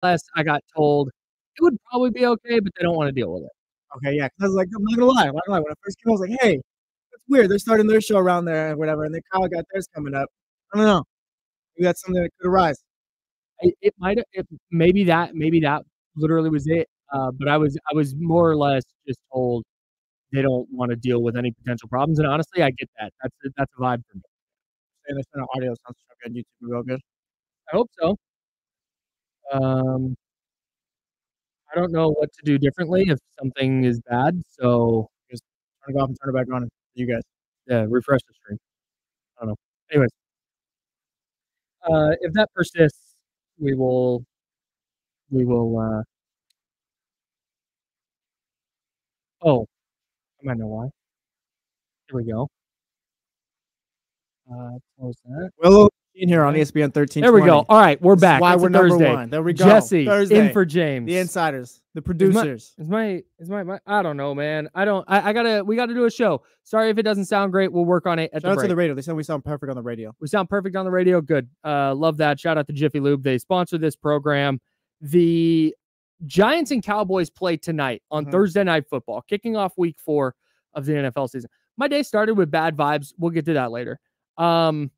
Less I got told it would probably be okay, but they don't wanna deal with it. Okay, yeah, 'cause I was like, I'm not gonna lie, I'm not gonna lie. When I first came, I was like, "Hey, that's weird. They're starting their show around there or whatever, and then Kyle got theirs coming up." I don't know. Maybe that's something that could arise. It might've it maybe that literally was it, but I was more or less just told they don't wanna deal with any potential problems, and honestly, I get that. That's a vibe for me. And their center audio sounds so good. YouTube real good. I hope so. Um, I don't know what to do differently if something is bad, so Just turn it off and turn it back on for you guys. yeah, refresh the stream. I don't know. Anyways, if that persists, we will we will, oh, I might know why. Here we go. Close that. Willow in here on Okay. ESPN 1320. There we go. All right, we're back. Why It's a we're number Thursday. one. There we go. Jesse Thursday. in for James. The insiders, the producers. Is my I don't know, man. We gotta do a show. Sorry if it doesn't sound great. We'll work on it at Shout out the to the break. radio. They said we sound perfect on the radio. We sound perfect on the radio. Good. Love that. Shout out to Jiffy Lube. They sponsor this program. The Giants and Cowboys play tonight on Thursday Night Football, kicking off week 4 of the NFL season. My day started with bad vibes. We'll get to that later. I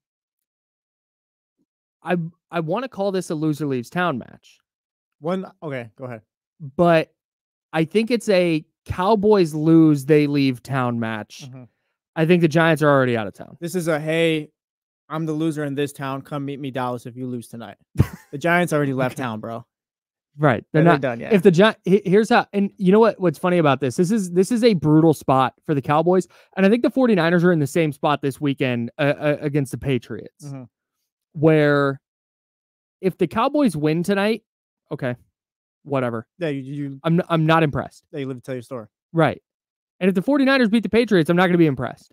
want to call this a loser leaves town match. Okay, go ahead. But I think it's a Cowboys lose, they leave town match. I think the Giants are already out of town. This is a, hey, I'm the loser in this town. Come meet me, Dallas, if you lose tonight. The Giants already left town, bro. Right. They're not done yet. If the Giants, here's how, and you know what's funny about this? This is a brutal spot for the Cowboys. And I think the 49ers are in the same spot this weekend against the Patriots. Where if the Cowboys win tonight, okay, whatever. Yeah, I'm not impressed. Yeah, you live to tell your story. Right. And if the 49ers beat the Patriots, I'm not going to be impressed.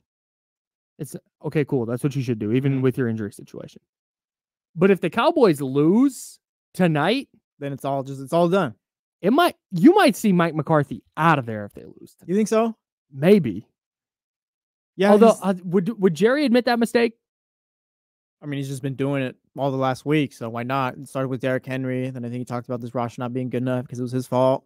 It's okay, cool. That's what you should do, even with your injury situation. But if the Cowboys lose tonight, then it's all done. You might see Mike McCarthy out of there if they lose tonight. You think so? Maybe. Yeah. Although would Jerry admit that mistake? I mean, he's just been doing it all the last week, so why not? It started with Derrick Henry, then I think he talked about this roster not being good enough because it was his fault.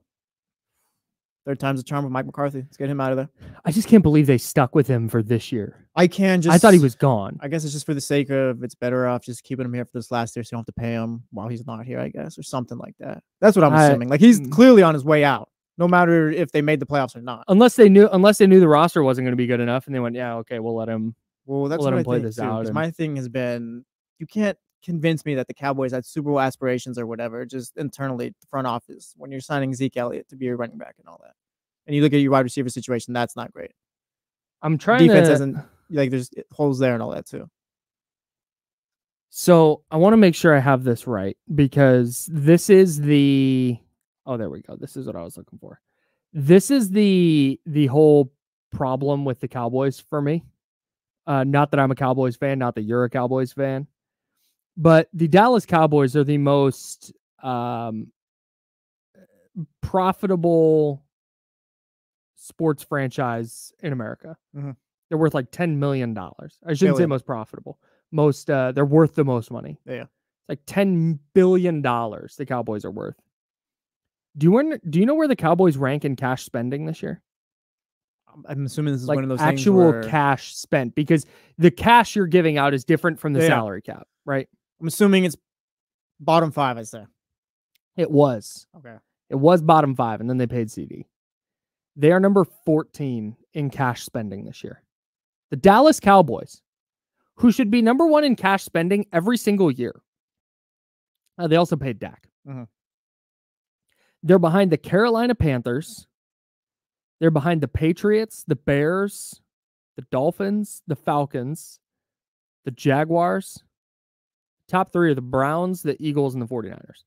Third time's a charm with Mike McCarthy. Let's get him out of there. I just can't believe they stuck with him for this year. I thought he was gone. I guess it's just for the sake of it's better off just keeping him here for this last year so you don't have to pay him while he's not here, I guess, or something like that. That's what I'm assuming. Like, he's clearly on his way out, no matter if they made the playoffs or not. Unless they knew the roster wasn't going to be good enough and they went, yeah, okay, we'll let him. Well, that's what I play this out. My thing has been, you can't convince me that the Cowboys had Super Bowl aspirations or whatever, just internally, the front office, when you're signing Zeke Elliott to be your running back and all that. And you look at your wide receiver situation, that's not great. I'm trying Defense hasn't, like, there's holes there and all that too. So I want to make sure I have this right because this is oh, there we go. This is what I was looking for. This is the whole problem with the Cowboys for me. Not that I'm a Cowboys fan, not that you're a Cowboys fan, but the Dallas Cowboys are the most profitable sports franchise in America. They're worth like $10 million. I shouldn't say most profitable. They're worth the most money. Yeah. It's like $10 billion the Cowboys are worth. Do you know where the Cowboys rank in cash spending this year? I'm assuming this is like one of those actual cash spent, because the cash you're giving out is different from the salary cap, right? I'm assuming it's bottom 5, I say. It was. Okay. It was bottom 5, and then they paid CD. They are number 14 in cash spending this year. The Dallas Cowboys, who should be number 1 in cash spending every single year. They also paid Dak. They're behind the Carolina Panthers. They're behind the Patriots, the Bears, the Dolphins, the Falcons, the Jaguars. Top 3 are the Browns, the Eagles, and the 49ers.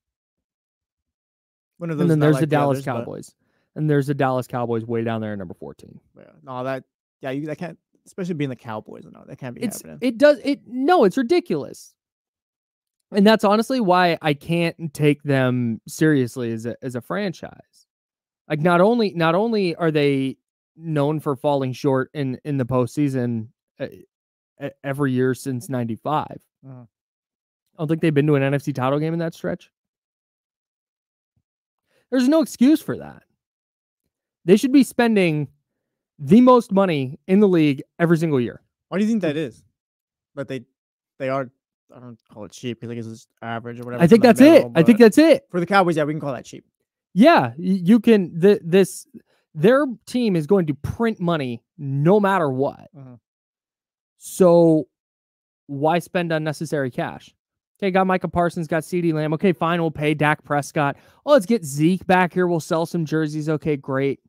One of those. And then there's the Dallas Cowboys. And there's the Dallas Cowboys way down there at number 14. Yeah. No, that can't, especially being the Cowboys. No, that can't be happening. It's ridiculous. And that's honestly why I can't take them seriously as a franchise. Like, not only are they known for falling short in the postseason every year since '95. I don't think they've been to an NFC title game in that stretch. There's no excuse for that. They should be spending the most money in the league every single year. Why do you think that is? But they are, I don't call it cheap because I guess it's average or whatever. I think that's it. I think that's it. For the Cowboys, yeah, we can call that cheap. Yeah, you can. Their team is going to print money no matter what. So why spend unnecessary cash? Okay, got Micah Parsons, got CeeDee Lamb. Okay, fine, we'll pay Dak Prescott. Oh, let's get Zeke back here. We'll sell some jerseys. Okay, great.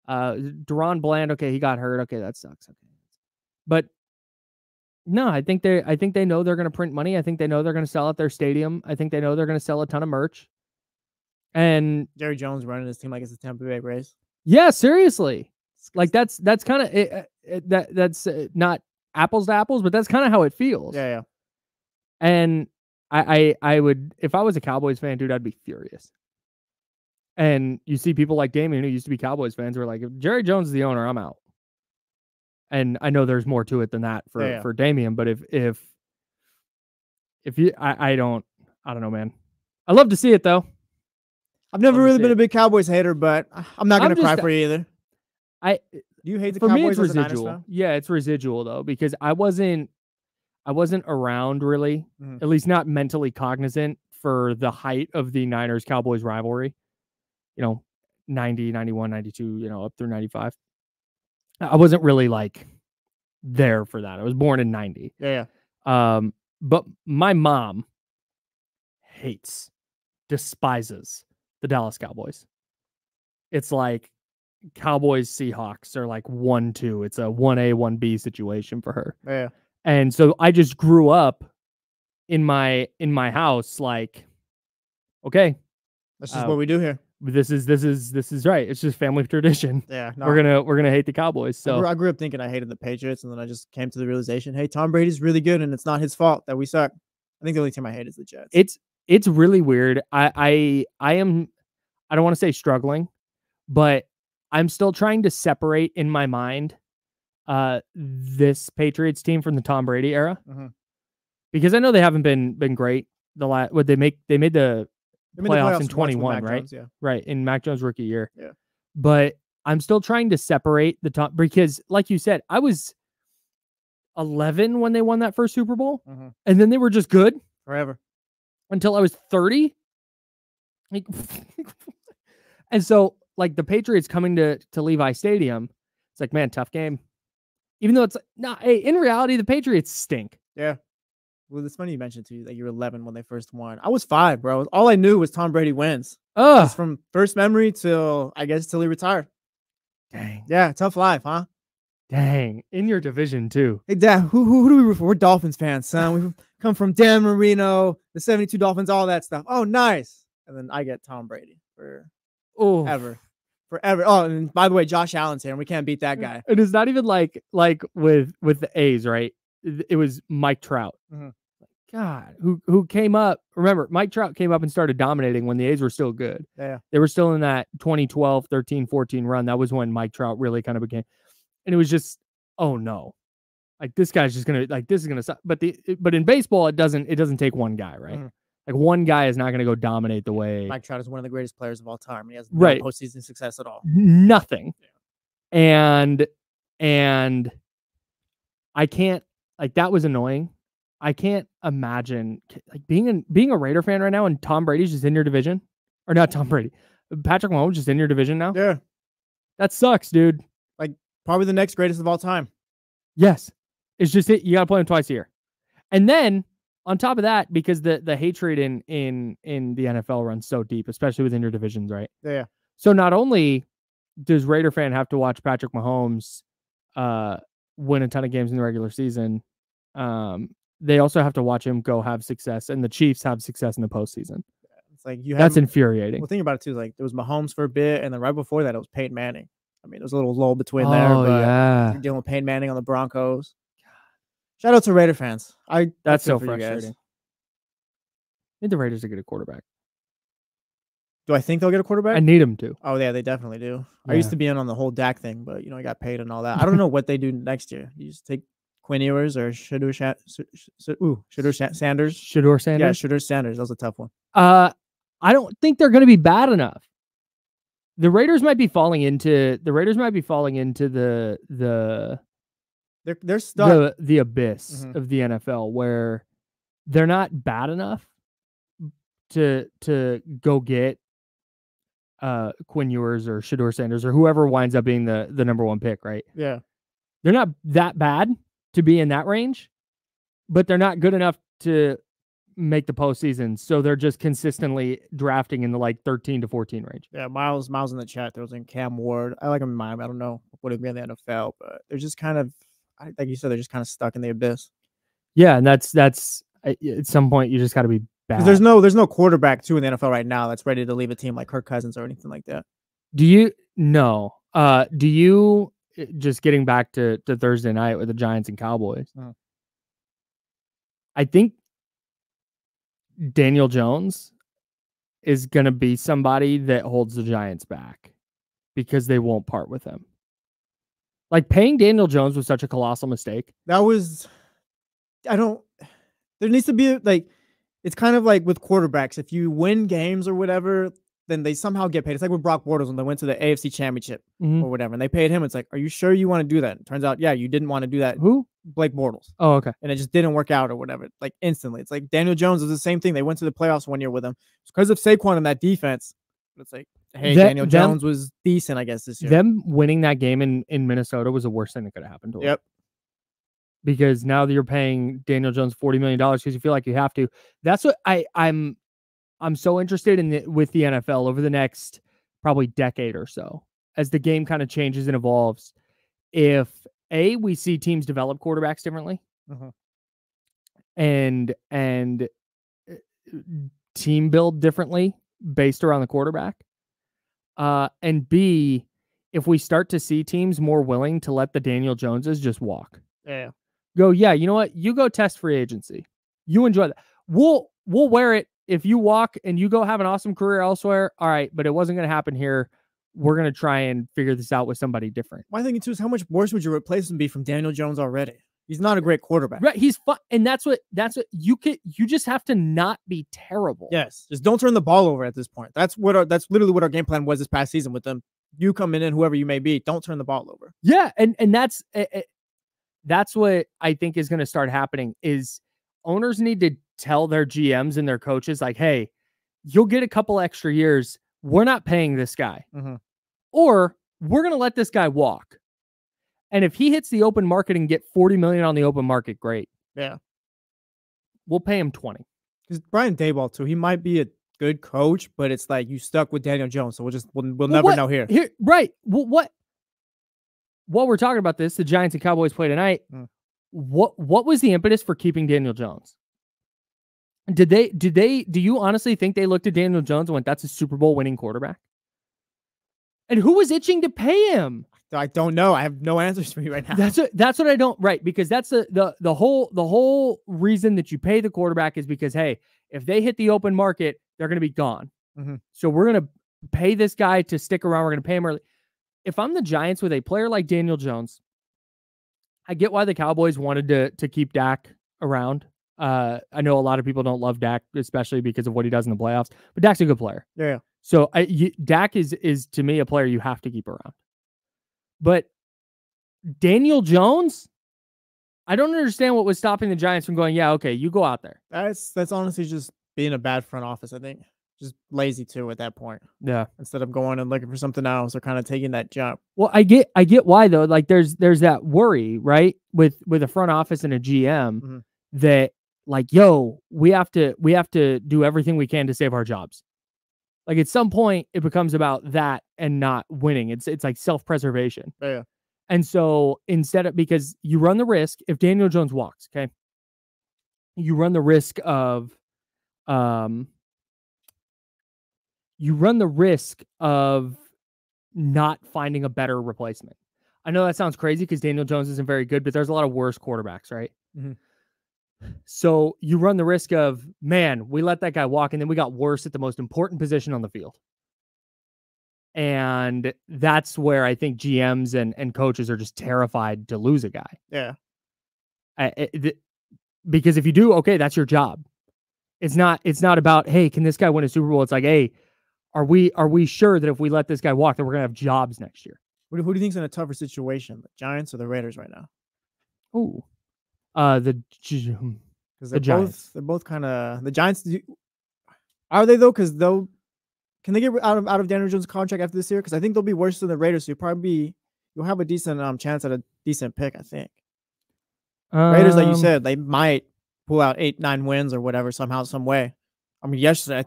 Deron Bland. Okay, he got hurt. Okay, that sucks. Okay, but no, I think they know they're going to print money. I think they know they're going to sell at their stadium. I think they know they're going to sell a ton of merch. And Jerry Jones running his team like it's a Tampa Bay Rays. Yeah, seriously. Like that's kind of that's not apples to apples, but that's kind of how it feels. Yeah. And I would, if I was a Cowboys fan, dude, I'd be furious. And you see people like Damien, who used to be Cowboys fans, who are like, if Jerry Jones is the owner, I'm out. And I know there's more to it than that for Damien, but if you, I don't know, man. I love to see it though. I've never really been a big Cowboys hater, but I'm not going to cry for you either. Do you hate the for Cowboys? Me, it's residual. Yeah, it's residual though, because I wasn't around really, at least not mentally cognizant for the height of the Niners-Cowboys rivalry. 90, 91, 92, up through 95. I wasn't really like there for that. I was born in 90. Yeah. But my mom despises the Dallas Cowboys. It's like Cowboys Seahawks are like 1-2. It's a 1A, 1B situation for her. Yeah. And so I just grew up in my house like, okay, that's just what we do here. This is right. It's just family tradition. Yeah. No. We're gonna hate the Cowboys. So I grew up thinking I hated the Patriots, and then I just came to the realization, hey, Tom Brady's really good, and it's not his fault that we suck. I think the only team I hate is the Jets. It's really weird. I don't want to say struggling, but I'm still trying to separate in my mind this Patriots team from the Tom Brady era. Because I know they haven't been great. They made the playoffs in 21, right? Jones, yeah. Right, in Mac Jones' rookie year. Yeah. But I'm still trying to separate the top because, like you said, I was 11 when they won that first Super Bowl, and then they were just good forever until I was 30. And so, like the Patriots coming to Levi Stadium, it's like, man, tough game. Even though it's in reality, the Patriots stink. Yeah. Well, it's funny you mentioned too that you were 11 when they first won. I was 5, bro. All I knew was Tom Brady wins. From first memory till he retired. Dang. Yeah, tough life, huh? Dang. In your division too. Hey, Dad, who do we root for? We're Dolphins fans, son. We come from Dan Marino, the 72 Dolphins, all that stuff. Oh, nice. And then I get Tom Brady forever. Oh, and by the way, Josh Allen's here, and we can't beat that guy. It is not even like with the A's, right? It was Mike Trout. God, who came up. Remember, Mike Trout came up and started dominating when the A's were still good. Yeah. They were still in that 2012, 13, 14 run. That was when Mike Trout really kind of became. And it was just, oh no. Like this guy's just going to, this is going to suck. But in baseball, it doesn't take one guy, right? Like one guy is not going to go dominate the way. Mike Trout is one of the greatest players of all time. He has no postseason success at all. Nothing. Yeah. And I can't, that was annoying. I can't imagine being a Raider fan right now and Tom Brady's just in your division. Or not Tom Brady. Patrick Mahomes just in your division now. Yeah. That sucks, dude. Like probably the next greatest of all time. Yes. It's just you got to play him twice a year. And then on top of that, because the hatred in the NFL runs so deep, especially within your divisions, right? Yeah. So not only does Raider fan have to watch Patrick Mahomes win a ton of games in the regular season, they also have to watch him go have success, and the Chiefs have success in the postseason. It's like that's infuriating. Well, think about it too. Like there was Mahomes for a bit, and then right before that, it was Peyton Manning. I mean, there was a little lull between there, but you're dealing with Peyton Manning on the Broncos. Shout out to Raider fans. That's so frustrating. I think the Raiders are get a quarterback. Do I think they'll get a quarterback? I need them to. Oh yeah, they definitely do. Yeah. I used to be in on the whole Dak thing, but he got paid and all that. I don't know what they do next year. You just take Quinn Ewers or Shedeur Sanders. Shedeur Sanders. Yeah, Shedeur Sanders. That was a tough one. I don't think they're going to be bad enough. The Raiders might be falling into they're stuck. The abyss of the NFL where they're not bad enough to go get Quinn Ewers or Shedeur Sanders or whoever winds up being the number one pick, right? Yeah. They're not that bad to be in that range, but they're not good enough to make the postseason. So they're just consistently drafting in the like 13 to 14 range. Yeah, Miles in the chat throws in Cam Ward. I like him in Miami. I don't know what it'd be in the NFL, but they're just kind of, like you said, they're just kind of stuck in the abyss. Yeah, and that's at some point you just got to be bad. There's no quarterback too in the NFL right now that's ready to leave a team like Kirk Cousins or anything like that. Do you just getting back to Thursday night with the Giants and Cowboys? I think Daniel Jones is going to be somebody that holds the Giants back because they won't part with him. Like paying Daniel Jones was such a colossal mistake. There needs to be like, it's kind of like with quarterbacks. If you win games or whatever, then they somehow get paid. It's like with Brock Bortles when they went to the AFC Championship or whatever, and they paid him. It's like, are you sure you want to do that? And turns out, yeah, you didn't want to do that. Who? Blake Bortles. Oh, okay. And it just didn't work out or whatever. Like instantly. It's like Daniel Jones is the same thing. They went to the playoffs one year with him. It's because of Saquon and that defense. It's like, hey, Daniel Jones was decent, I guess, this year. Them winning that game in Minnesota was the worst thing that could have happened to him. Yep. Because now that you're paying Daniel Jones $40 million because you feel like you have to. That's what I'm so interested in with the NFL over the next probably decade or so, as the game kind of changes and evolves. If we see teams develop quarterbacks differently, and team build differently based around the quarterback, and B, if we start to see teams more willing to let the Daniel Joneses just walk. Yeah. Go, yeah, you know what? You go test free agency. You enjoy that. We'll wear it if you walk and you go have an awesome career elsewhere. All right, but it wasn't going to happen here. We're going to try and figure this out with somebody different. My thing too is how much worse would your replacement be from Daniel Jones already? He's not a great quarterback. Right, he's fun, and that's what you just have to not be terrible. Yes, just don't turn the ball over at this point. That's literally what our game plan was this past season with them. You coming in, whoever you may be, don't turn the ball over. Yeah, and that's what I think is going to start happening is owners need to tell their GMs and their coaches like, hey, you'll get a couple extra years. We're not paying this guy. Or we're going to let this guy walk. And if he hits the open market and get $40 million on the open market, great. Yeah. We'll pay him 20. Because Brian Daboll too, he might be a good coach, but it's like you stuck with Daniel Jones. So we'll never know here. Right. Well, while we're talking about this, the Giants and Cowboys play tonight. What was the impetus for keeping Daniel Jones? Do you honestly think they looked at Daniel Jones and went, that's a Super Bowl winning quarterback? And who was itching to pay him? I don't know. I have no answers for you right now. That's what I don't, right. Because that's the whole reason that you pay the quarterback is because, hey, if they hit the open market, they're going to be gone. So we're going to pay this guy to stick around. We're going to pay him early. If I'm the Giants with a player like Daniel Jones, I get why the Cowboys wanted to keep Dak around. I know a lot of people don't love Dak, especially because of what he does in the playoffs, but Dak's a good player. Yeah. So Dak is to me a player you have to keep around. But Daniel Jones, I don't understand what was stopping the Giants from going, yeah, okay, you go out there. That's honestly just being a bad front office, I think. Just lazy too at that point. Yeah. Instead of going and looking for something else or kind of taking that jump. Well, I get why though. Like there's that worry, right? With a front office and a GM that like, yo, we have to do everything we can to save our jobs. Like at some point it becomes about that and not winning. It's like self-preservation. Yeah. And so because you run the risk if Daniel Jones walks, okay? You run the risk of not finding a better replacement. I know that sounds crazy because Daniel Jones isn't very good, but there's a lot of worse quarterbacks, right? So you run the risk of, man, we let that guy walk and then we got worse at the most important position on the field. And that's where I think GMs and coaches are just terrified to lose a guy. Yeah. Because if you do, okay, that's your job. It's not about, hey, can this guy win a Super Bowl? It's like, hey, are we sure that if we let this guy walk, that we're gonna have jobs next year? Who do you think's in a tougher situation, the Giants or the Raiders right now? Ooh, the Giants. They're both kind of the Giants. Are they though? Because can they get out of Daniel Jones' contract after this year? Because I think they'll be worse than the Raiders. So you'll have a decent chance at a decent pick. I think Raiders, like you said, they might pull out 8-9 wins or whatever somehow, some way. I mean, yesterday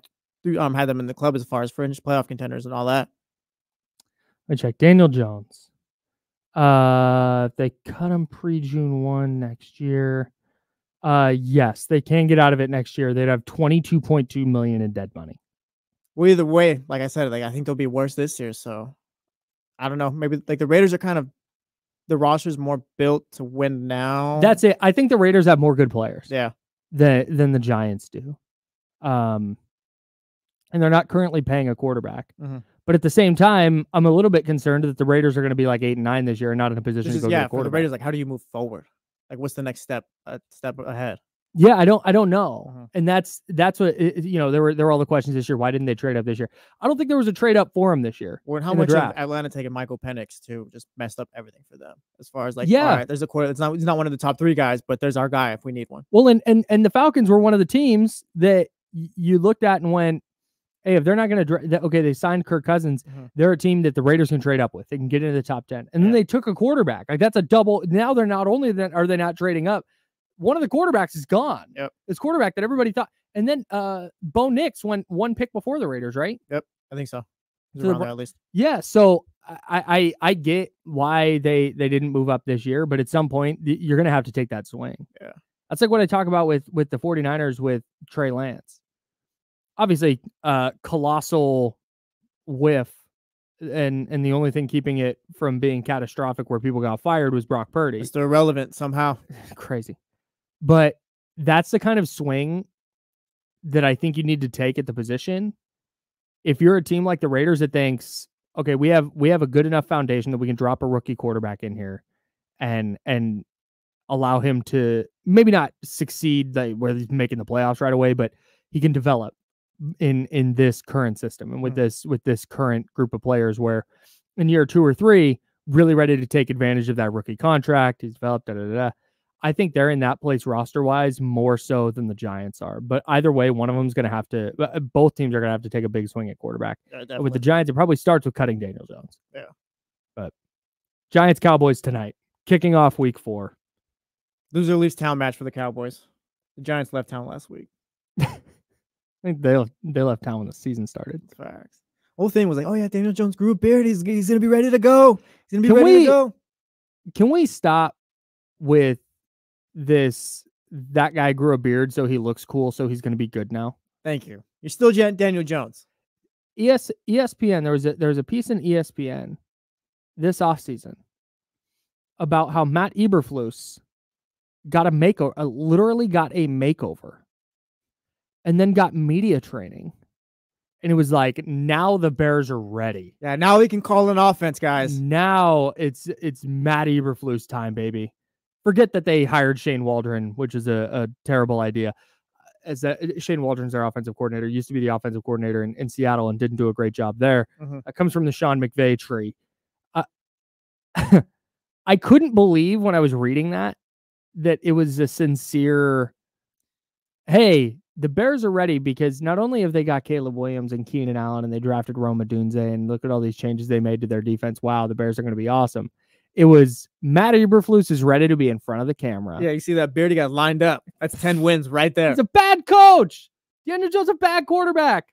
I had them in the club as far as fringe playoff contenders and all that. Let me check. Daniel Jones. They cut him pre-June 1 next year. Yes, they can get out of it next year. They'd have $22.2 million in dead money. Well, either way, like I said, I think they'll be worse this year. So I don't know. Maybe like the Raiders are kind of the roster's more built to win now. That's it. I think the Raiders have more good players. Yeah. Than the Giants do. And they're not currently paying a quarterback. Mm-hmm. But at the same time, I'm a little bit concerned that the Raiders are going to be like 8-9 this year and not in a position to go get a quarterback. For the Raiders, like, how do you move forward? Like, what's the next step ahead? Yeah, I don't know. Mm-hmm. And that's what, there were all the questions this year. Why didn't they trade up this year? I don't think there was a trade up for him this year. Well, how much of Atlanta taking Michael Penix too just messed up everything for them as far as all right, there's a quarter. He's not one of the top 3 guys, but there's our guy if we need one. Well, and the Falcons were one of the teams that you looked at and went, hey, if they're not going to, they signed Kirk Cousins. Mm-hmm. They're a team that the Raiders can trade up with. They can get into the top 10. And then they took a quarterback. Like, that's a double. Now they're not only are they not trading up, one of the quarterbacks is gone. Yep. This quarterback that everybody thought. And then Bo Nix went 1 pick before the Raiders, right? Yep, I think so. Around there at least. Yeah, so I get why they didn't move up this year, but at some point you're going to have to take that swing. Yeah. That's like what I talk about with the 49ers with Trey Lance. Obviously, colossal whiff, and the only thing keeping it from being catastrophic where people got fired was Brock Purdy. It's still irrelevant somehow. Crazy. But that's the kind of swing that I think you need to take at the position. If you're a team like the Raiders that thinks, okay, we have a good enough foundation that we can drop a rookie quarterback in here and allow him to maybe not succeed where he's making the playoffs right away, but he can develop in this current system and with this current group of players where in year 2 or 3, really ready to take advantage of that rookie contract. He's developed, I think they're in that place roster-wise more so than the Giants are. But either way, one of them's going to have to – both teams are going to have to take a big swing at quarterback. Yeah, with the Giants, it probably starts with cutting Daniel Jones. Yeah. But Giants-Cowboys tonight, kicking off week 4. Loser leaves town match for the Cowboys. The Giants left town last week. I think they left town when the season started. Facts. Whole thing was like, oh, yeah, Daniel Jones grew a beard. He's going to be ready to go. He's going to be ready to go. Can we stop with that guy grew a beard so he looks cool, so he's going to be good now? Thank you. You're still Daniel Jones. ESPN, there was a piece in ESPN this offseason about how Matt Eberflus got a makeover, literally got a makeover, and then got media training. And it was like, now the Bears are ready. Yeah, now we can call an offense, guys. Now it's Matt Eberflus time, baby. Forget that they hired Shane Waldron, which is a terrible idea. Shane Waldron's their offensive coordinator, used to be the offensive coordinator in Seattle and didn't do a great job there. Mm-hmm. That comes from the Sean McVay tree. I couldn't believe when I was reading that it was a sincere, hey, the Bears are ready because not only have they got Caleb Williams and Keenan Allen and they drafted Rome Odunze and look at all these changes they made to their defense. Wow, the Bears are going to be awesome. It was Matt Eberflus is ready to be in front of the camera. Yeah, you see that beard he got lined up. That's 10 wins right there. He's a bad coach. Daniel Jones a bad quarterback.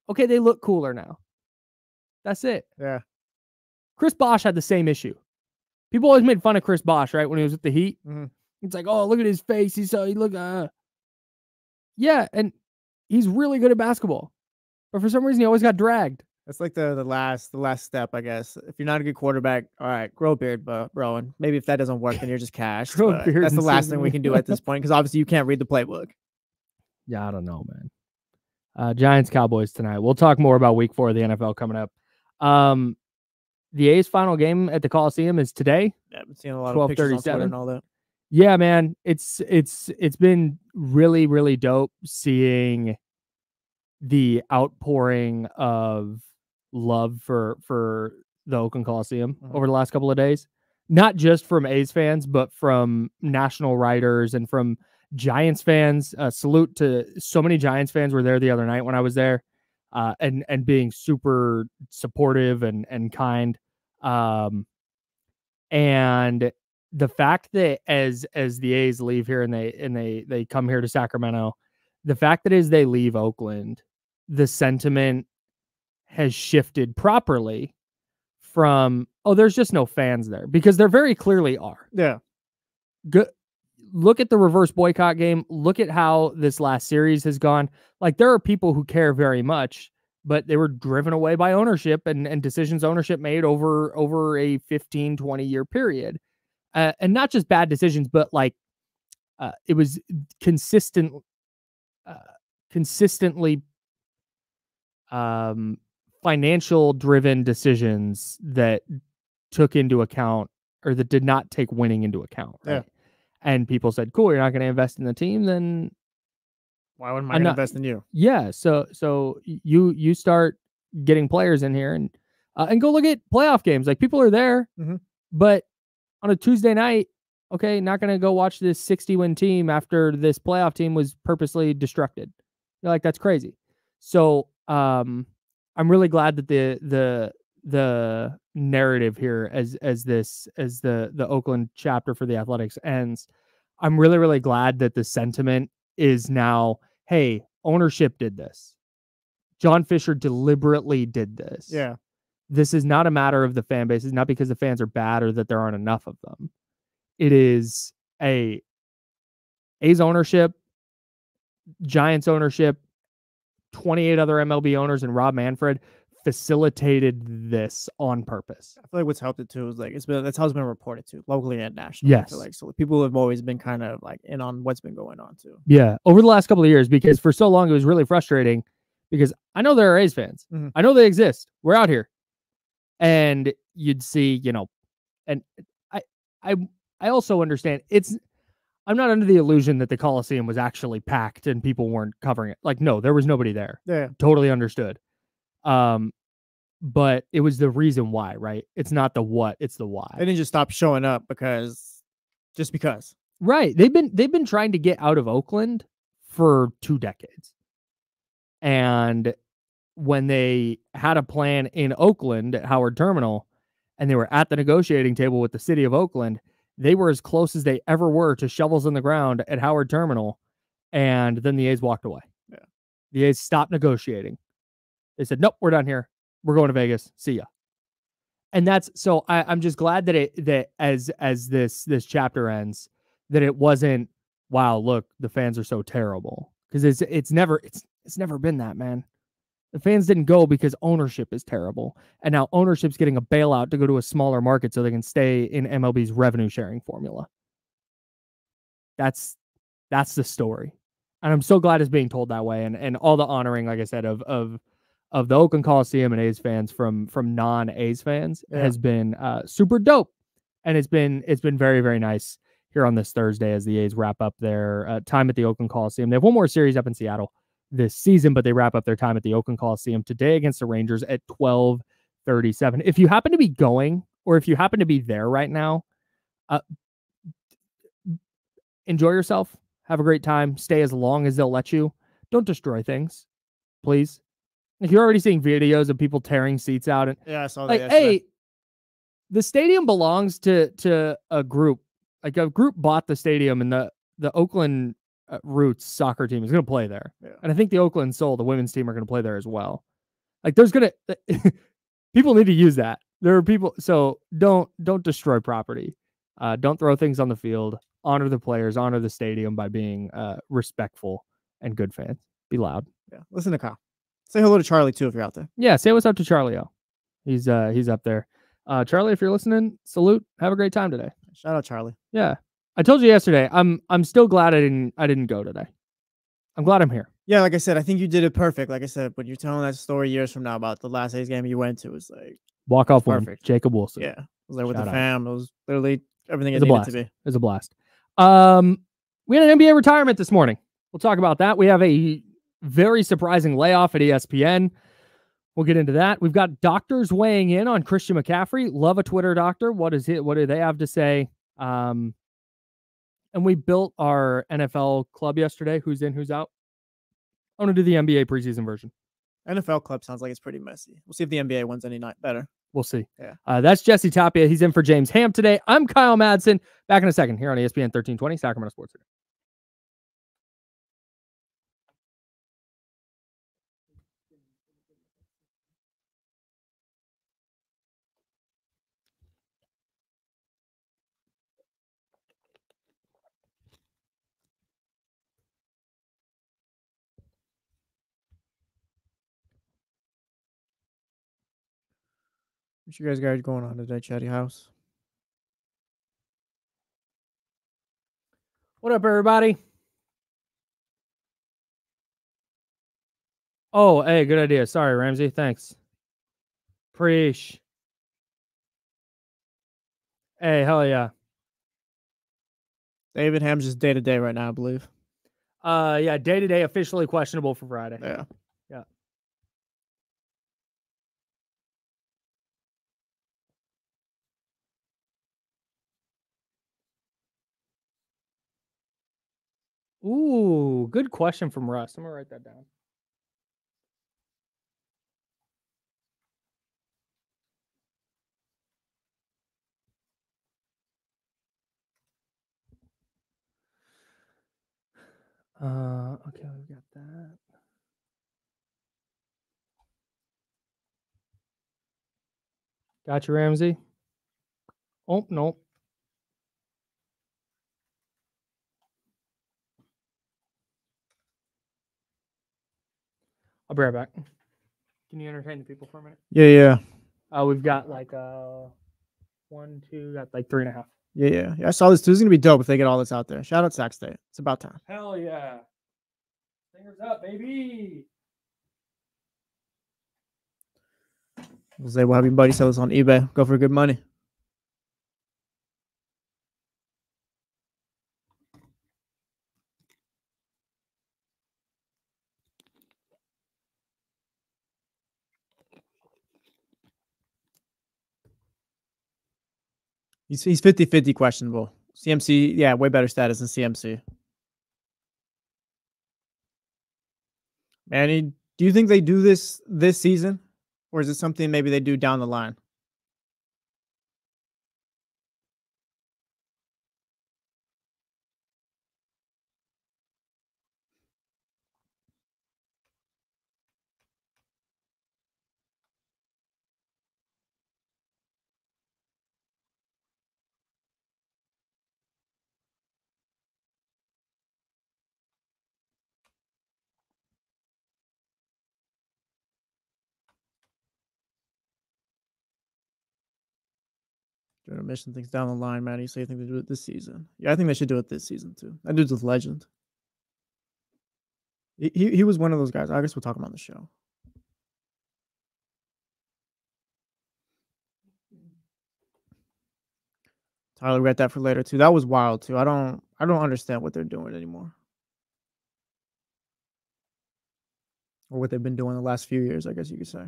Okay, they look cooler now. That's it. Yeah. Chris Bosh had the same issue. People always made fun of Chris Bosh, right? When he was with the Heat. Mm-hmm. It's like, oh, look at his face. Yeah, and he's really good at basketball. But for some reason, he always got dragged. That's like the last step, I guess. If you're not a good quarterback, all right, grow a beard, bro. And maybe if that doesn't work, then you're just cashed. That's the last thing we can do at this point because obviously you can't read the playbook. Yeah, I don't know, man. Giants Cowboys tonight. We'll talk more about week 4 of the NFL coming up. The A's final game at the Coliseum is today. Yeah, I've been seeing a lot of pictures on Twitter and all that. Yeah, man, it's been really, really dope seeing the outpouring of love for the Oakland Coliseum over the last couple of days. Not just from A's fans, but from national writers and from Giants fans. Salute to so many Giants fans were there the other night when I was there, and being super supportive and kind. And the fact that as the A's leave here and they come here to Sacramento, the fact that as they leave Oakland, the sentiment has shifted properly from, oh, there's just no fans there, because there very clearly are. Yeah. Good. Look at the reverse boycott game. Look at how this last series has gone. Like, there are people who care very much, but they were driven away by ownership and decisions ownership made over a 15, 20-year period. And not just bad decisions, but like it was consistently financial driven decisions that took into account, or that did not take winning into account. Right? Yeah. And people said, cool, you're not going to invest in the team, then why wouldn't I invest in you? Yeah. So you start getting players in here and go look at playoff games. Like, people are there, but on a Tuesday night, okay, not going to go watch this 60-win team after this playoff team was purposely destructed. You're like, that's crazy. So I'm really glad that the narrative here as the Oakland chapter for the Athletics ends. I'm really, really glad that the sentiment is now, hey, ownership did this. John Fisher deliberately did this. Yeah. This is not a matter of the fan base. It's not because the fans are bad or that there aren't enough of them. It is A's ownership, Giants ownership, 28 other MLB owners, and Rob Manfred facilitated this on purpose. I feel like what's helped it too is like that's how it's been reported too, locally and nationally. Yes. I feel like, so people have always been kind of like in on what's been going on too. Yeah, over the last couple of years, because for so long it was really frustrating, because I know there are A's fans. I know they exist. We're out here. And you'd see, and I also understand I'm not under the illusion that the Coliseum was actually packed and people weren't covering it. Like, no, there was nobody there. Yeah. Totally understood. But it was the reason why, right? It's not the what, it's the why. They didn't just stop showing up because. Right. They've been trying to get out of Oakland for 2 decades. And when they had a plan in Oakland at Howard Terminal and they were at the negotiating table with the city of Oakland, they were as close as they ever were to shovels in the ground at Howard Terminal. And then the A's walked away. Yeah. The A's stopped negotiating. They said, nope, we're done here. We're going to Vegas. See ya. And that's, so I'm just glad that as this chapter ends, that it wasn't, wow, look, the fans are so terrible. Because it's never been that, man. The fans didn't go because ownership is terrible. And now ownership's getting a bailout to go to a smaller market so they can stay in MLB's revenue sharing formula. That's the story. And I'm so glad it's being told that way. And all the honoring, like I said, of the Oakland Coliseum and A's fans from non-A's fans has been super dope. And it's been very, very nice here on this Thursday as the A's wrap up their time at the Oakland Coliseum. They have one more series up in Seattle this season, but they wrap up their time at the Oakland Coliseum today against the Rangers at 12:37. If you happen to be going, or if you happen to be there right now, enjoy yourself. Have a great time. Stay as long as they'll let you. Don't destroy things, please. If you're already seeing videos of people tearing seats out, and yeah, I saw that. Like, hey, the stadium belongs to a group. Like, a group bought the stadium, and the Oakland Roots soccer team is going to play there. Yeah. And I think the Oakland Soul, the women's team, are going to play there as well. Like, there's going to people need to use that. There are people, so don't destroy property. Don't throw things on the field. Honor the players, honor the stadium by being respectful and good fans. Be loud. Yeah. Listen to Kyle. Say hello to Charlie too if you're out there. Yeah, say what's up to Charlie O. He's up there. Charlie, if you're listening, salute. Have a great time today. Shout out Charlie. Yeah. I told you yesterday, I'm still glad I didn't go today. I'm glad I'm here. Yeah, like I said, I think you did it perfect. Like I said, when you're telling that story years from now about the last A's game you went to, it's like walk-off win, Jacob Wilson. Yeah. I was there with the fam. It was literally everything it needed to be. It was a blast. We had an NBA retirement this morning. We'll talk about that. We have a very surprising layoff at ESPN. We'll get into that. We've got doctors weighing in on Christian McCaffrey. Love a Twitter doctor. What is it? What do they have to say? And we built our NFL club yesterday. Who's in, who's out? I want to do the NBA preseason version. NFL club sounds like it's pretty messy. We'll see if the NBA one's any night better. We'll see. Yeah. That's Jesse Tapia. He's in for James Ham today. I'm Kyle Madsen. Back in a second here on ESPN 1320, Sacramento Sports Today. What you guys going on today, Chatty House? What up, everybody? Oh, hey, good idea. Sorry, Ramsey. Thanks. Preach. Hey, hell yeah. David Ham's just day-to-day right now, I believe. Yeah, day-to-day officially questionable for Friday. Yeah. Yeah. Ooh, good question from Russ. I'm going to write that down. Okay, we got that. Got you, Ramsey. Oh, no. I'll be right back. Can you entertain the people for a minute? Yeah. We've got like 1, 2, got like 3.5. Yeah. I saw this too. This is gonna be dope if they get all this out there. Shout out Sac State. It's about time. Hell yeah. Fingers up, baby. We'll say we'll have your buddy sell this on eBay. Go for good money. He's 50-50 questionable. CMC, yeah, way better status than CMC. Manny, do you think they do this season? Or is it something maybe they do down the line? Mission things down the line, Manny. So you think they do it this season? Yeah, I think they should do it this season too. That dude's a legend. He was one of those guys. I guess we'll talk about on the show. Tyler, we got that for later too. That was wild too. I don't understand what they're doing anymore, or what they've been doing the last few years, I guess you could say.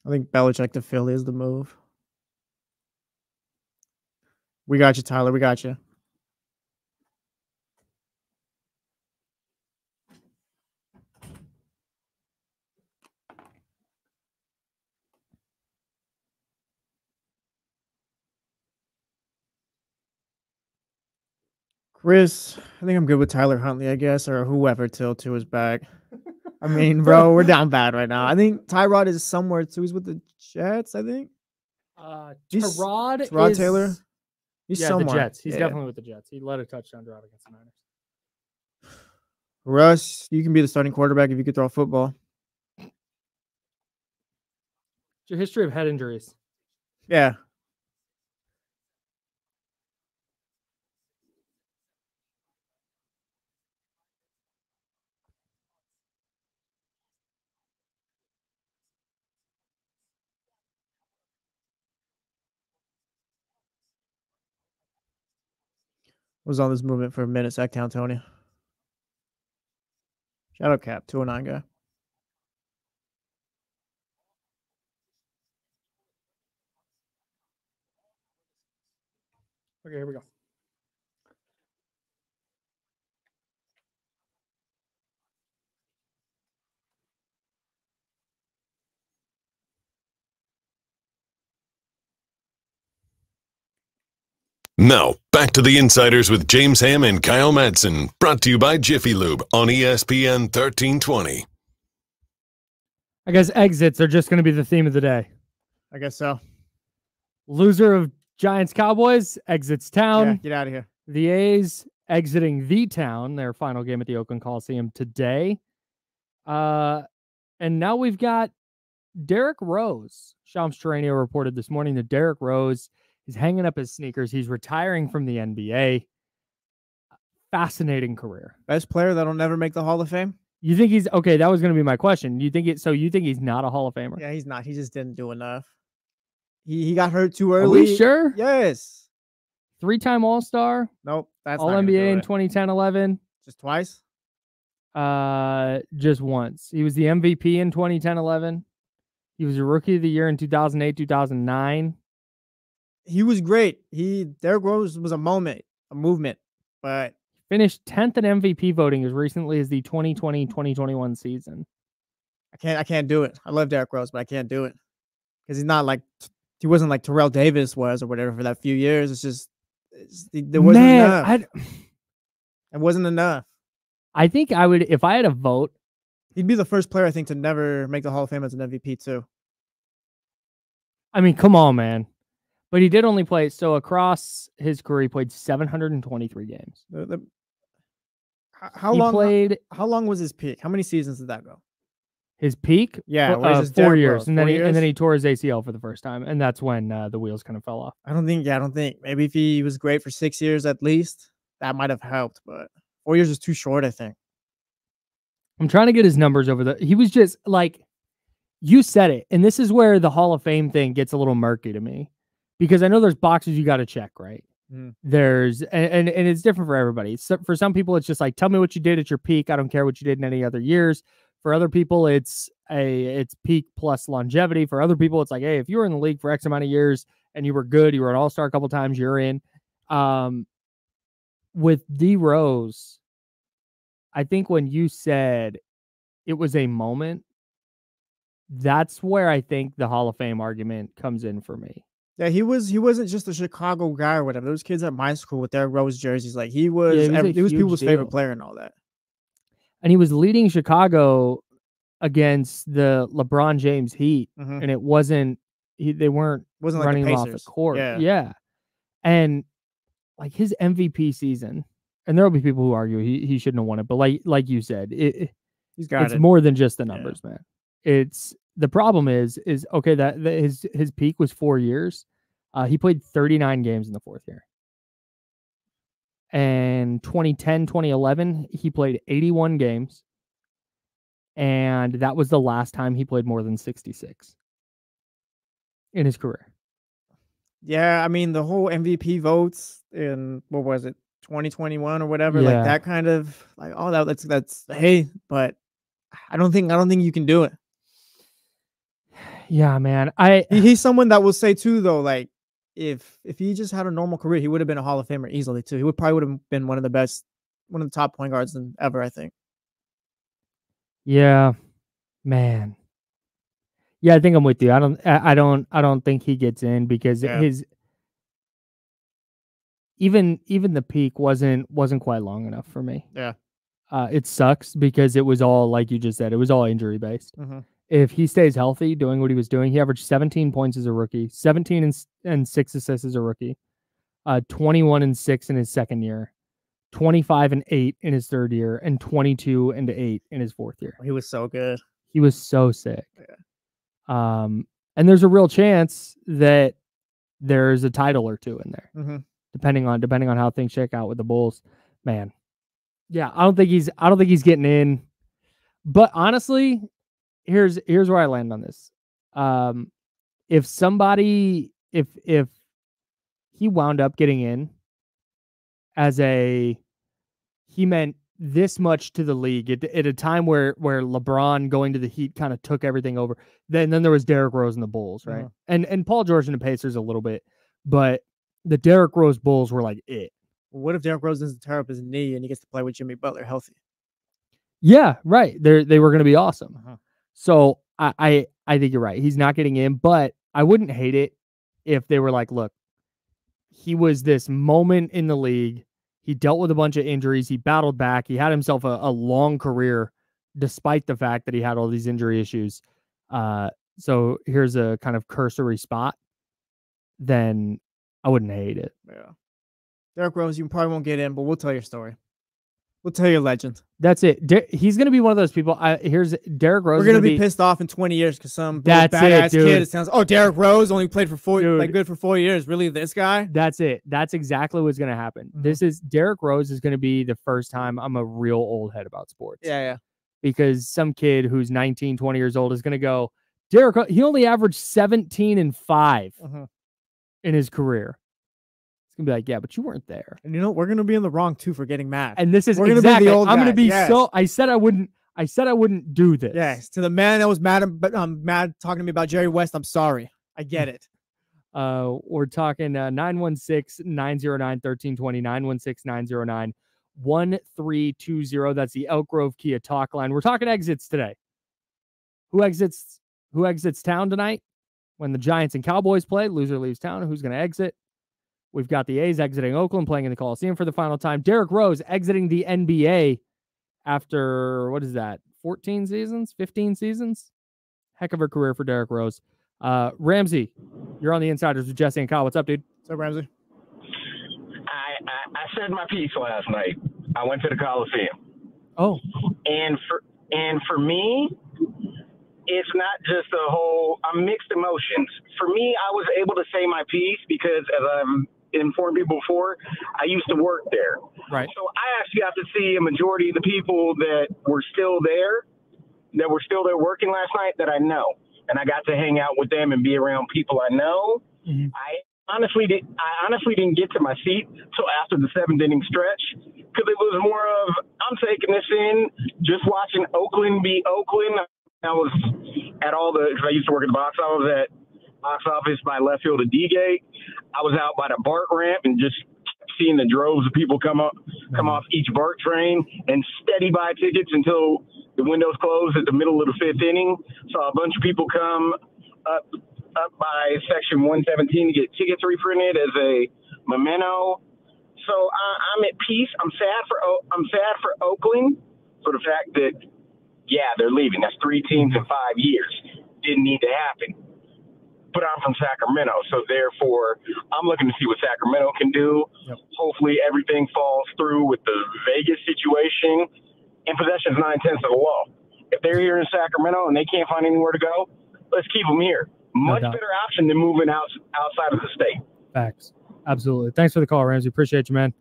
I think Belichick to Philly is the move. We got you, Tyler. We got you. Chris, I think I'm good with Tyler Huntley, I guess, or whoever till 2 is back. I mean, bro, we're down bad right now. I think Tyrod is somewhere too. He's with the Jets, I think. Tyrod Taylor. He's somewhere. the Jets. He's definitely with the Jets. He led a touchdown drive against the Niners. Russ, you can be the starting quarterback if you could throw a football. Your history of head injuries. Yeah. Was on this movement for a minute. Sack Town Tony. Shout out Cap, 209 guy. Okay, here we go. Now, back to the Insiders with James Ham and Kyle Madsen, brought to you by Jiffy Lube on ESPN 1320. I guess exits are just going to be the theme of the day. I guess so. Loser of Giants-Cowboys exits town. Yeah, get out of here. The A's exiting the town, their final game at the Oakland Coliseum today. And now we've got Derrick Rose. Shams Charania reported this morning that Derrick Rose is hanging up his sneakers. He's retiring from the NBA. Fascinating career. Best player that'll never make the Hall of Fame? You think he's okay? That was going to be my question. You think he's not a Hall of Famer? Yeah, he's not. He just didn't do enough. He got hurt too early. Are we sure? Yes. 3-time All-Star. Nope. That's All NBA in 2010-11. Just twice? Just once. He was the MVP in 2010-11. He was a Rookie of the Year in 2008-2009. He was great. Derrick Rose was a movement, but finished 10th in MVP voting as recently as the 2020-2021 season. I can't do it. I love Derrick Rose, but I can't do it because he wasn't like Terrell Davis was or whatever for that few years. There wasn't enough. It wasn't enough. I think I would, if I had a vote, he'd be the first player I think to never make the Hall of Fame as an MVP too. I mean, come on, man. But he did only play, so across his career, he played 723 games. How long was his peak? How many seasons did that go? His peak? Yeah, 4 years. And then he tore his ACL for the first time. And that's when the wheels kind of fell off. I don't think. Maybe if he was great for 6 years at least, that might have helped. But 4 years is too short, I think. I'm trying to get his numbers over he was just like, you said it. And this is where the Hall of Fame thing gets a little murky to me. Because I know there's boxes you got to check, right? There's and it's different for everybody. So for some people, it's just like, tell me what you did at your peak. I don't care what you did in any other years. For other people, it's peak plus longevity. For other people, it's like, hey, if you were in the league for X amount of years and you were good, you were an all-star a couple times, you're in. With D Rose, I think when you said it was a moment, that's where I think the Hall of Fame argument comes in for me. Yeah, he wasn't just a Chicago guy or whatever. Those kids at my school with their Rose jerseys, like he was people's favorite player and all that. And he was leading Chicago against the LeBron James Heat, and it wasn't they weren't running like off the court. Yeah. And like his MVP season, and there will be people who argue he shouldn't have won it, but like you said, it's more than just the numbers, man. It's the problem is okay that his peak was 4 years. He played 39 games in the fourth year. And 2010, 2011, he played 81 games. And that was the last time he played more than 66 in his career. Yeah, I mean, the whole MVP votes in, what was it, 2021 or whatever, like that kind of, like, oh, that's hey, but I don't think you can do it. Yeah, man. He's someone that will say too, though, like if he just had a normal career, he would have been a Hall of Famer easily too. He would have been one of the top point guards ever, I think. Yeah, man. Yeah, I think I'm with you. I don't think he gets in because his even the peak wasn't quite long enough for me. Yeah. It sucks because it was all, like you just said, it was all injury based. If he stays healthy, doing what he was doing, he averaged 17 points as a rookie, 17 and 6 assists as a rookie, 21 and 6 in his second year, 25-8 in his third year, and 22-8 in his fourth year. He was so good. He was so sick. Yeah. And there's a real chance that there's a title or two in there, depending on how things shake out with the Bulls. Man, yeah, I don't think he's getting in. But honestly, here's where I land on this. If he wound up getting in he meant this much to the league at a time where LeBron going to the Heat kind of took everything over. Then there was Derrick Rose and the Bulls, right? And Paul George and the Pacers a little bit, but the Derrick Rose Bulls were like it. What if Derrick Rose doesn't tear up his knee and he gets to play with Jimmy Butler healthy? Yeah, right. They were going to be awesome. So I think you're right. He's not getting in, but I wouldn't hate it if they were like, look, he was this moment in the league. He dealt with a bunch of injuries. He battled back. He had himself a long career despite the fact that he had all these injury issues. So here's a kind of cursory spot. Then I wouldn't hate it. Yeah. Derrick Rose, you probably won't get in, but we'll tell your story. We'll tell your legend. That's it. He's going to be one of those people. Here's Derrick Rose. We're going to be pissed off in 20 years because some badass kid, it sounds, Derrick Rose only played for 4 good for 4 years. Really, this guy? That's it. That's exactly what's going to happen. Derrick Rose is going to be the first time I'm a real old head about sports. Yeah. Because some kid who's 19, 20 years old is going to go, Derrick, he only averaged 17 and 5 in his career. Gonna be like, yeah, but you weren't there. And we're gonna be in the wrong too for getting mad. And this is exactly. I'm gonna be so. I said I wouldn't do this. Yes, to the man that was mad, but I'm mad talking to me about Jerry West. I'm sorry. I get it. We're talking 916-909-1320, 916-909-1320. That's the Elk Grove Kia talk line. We're talking exits today. Who exits town tonight? When the Giants and Cowboys play, loser leaves town. Who's gonna exit? We've got the A's exiting Oakland, playing in the Coliseum for the final time. Derrick Rose exiting the NBA after, 14 seasons, 15 seasons? Heck of a career for Derrick Rose. Ramsey, you're on the Insiders with Jesse and Kyle. What's up, dude? What's up, Ramsey? I said my piece last night. I went to the Coliseum. Oh. And for me, it's not just I'm mixed emotions. For me, I was able to say my piece because, as I've informed people before, I used to work there. Right. So I actually got to see a majority of the people that were still there working last night that I know. And I got to hang out with them and be around people I know. I honestly didn't get to my seat till after the 7th inning stretch because it was more of, I'm taking this in, just watching Oakland be Oakland. I was at because I used to work at the box office by left field at D-Gate. I was out by the BART ramp and just seeing the droves of people come off each BART train and steady buy tickets until the windows closed at the middle of the 5th inning. Saw a bunch of people come up by section 117 to get tickets reprinted as a memento. So I'm at peace. I'm sad for Oakland for the fact that, yeah, they're leaving. That's 3 teams in 5 years. Didn't need to happen. But I'm from Sacramento, so therefore I'm looking to see what Sacramento can do. Yep. Hopefully everything falls through with the Vegas situation. And possession is 9/10 of the law. If they're here in Sacramento and they can't find anywhere to go, let's keep them here. Much better option than moving outside of the state. Facts. Absolutely. Thanks for the call, Ramsey. Appreciate you, man.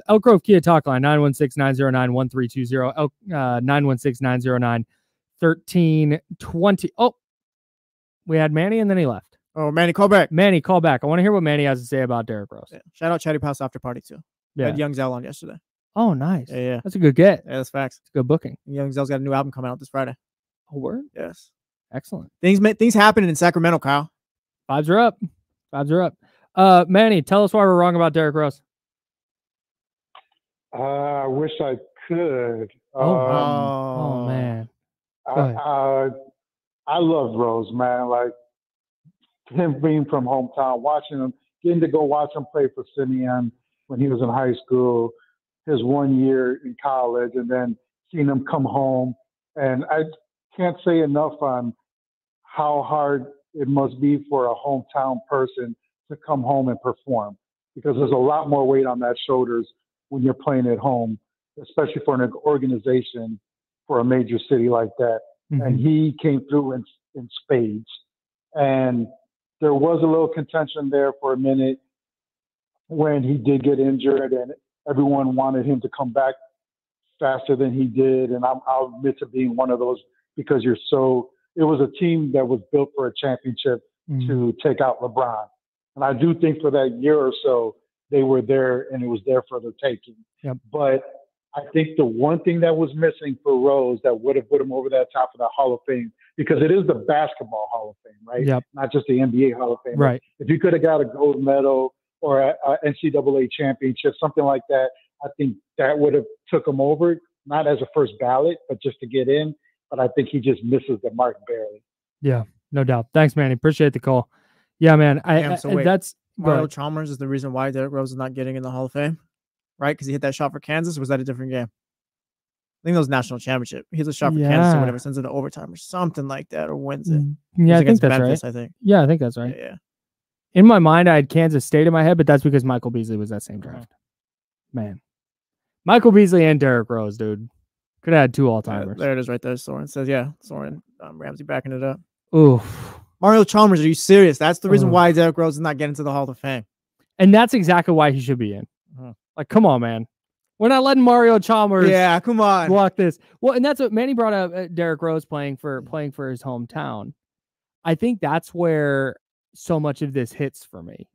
Elk Grove Kia talk line, 916-909-1320, 916-909-1320. Oh, we had Manny and then he left. Oh, Manny, call back. Manny, call back. I want to hear what Manny has to say about Derrick Rose. Yeah. Shout out Chatty Pass after party too. Yeah. Had Young Zell on yesterday. Oh, nice. Yeah. That's a good get. Yeah, that's facts. It's a good booking. Young Zell's got a new album coming out this Friday. Oh, word? Yes. Excellent. Things happening in Sacramento, Kyle. Vibes are up. Manny, tell us why we're wrong about Derrick Rose. I wish I could. Oh man. I love Rose, man. Like him being from hometown, watching him, getting to go watch him play for Simeon when he was in high school, his 1 year in college, and then seeing him come home. And I can't say enough on how hard it must be for a hometown person to come home and perform, because there's a lot more weight on that shoulders when you're playing at home, especially for an organization for a major city like that. Mm-hmm. And he came through in spades. And there was a little contention there for a minute when he did get injured, and everyone wanted him to come back faster than he did. And I'll admit to being one of those, because it was a team that was built for a championship to take out LeBron. And I do think for that year or so, they were there and it was there for the taking. Yep. But I think the one thing that was missing for Rose that would have put him over that top of the Hall of Fame, because it is the basketball Hall of Fame, right? Yep. Not just the NBA Hall of Fame. Right. If you could have got a gold medal or a NCAA championship, something like that, I think that would have took him over, not as a first ballot, but just to get in. But I think he just misses the mark barely. Yeah, no doubt. Thanks, Manny. Appreciate the call. Yeah, man. That's Mario Chalmers is the reason why Derrick Rose is not getting in the Hall of Fame, right? Because he hit that shot for Kansas. Or was that a different game? I think that was national championship. He hits a shot for Kansas or whatever, sends it to overtime or something like that, or wins it. Yeah, I think that's Memphis, right. I think. Yeah, I think that's right. Yeah. In my mind, I had Kansas State in my head, but that's because Michael Beasley was that same draft. Man, Michael Beasley and Derrick Rose, dude. Could have had two all-timers. There it is right there. Soren says, Soren, Ramsey backing it up. Oof. Mario Chalmers, are you serious? That's the reason why Derrick Rose is not getting to the Hall of Fame. And that's exactly why he should be in. Like, come on, man. We're not letting Mario Chalmers come on. block this. Well, and that's what Manny brought up, Derrick Rose playing for his hometown. I think that's where so much of this hits for me.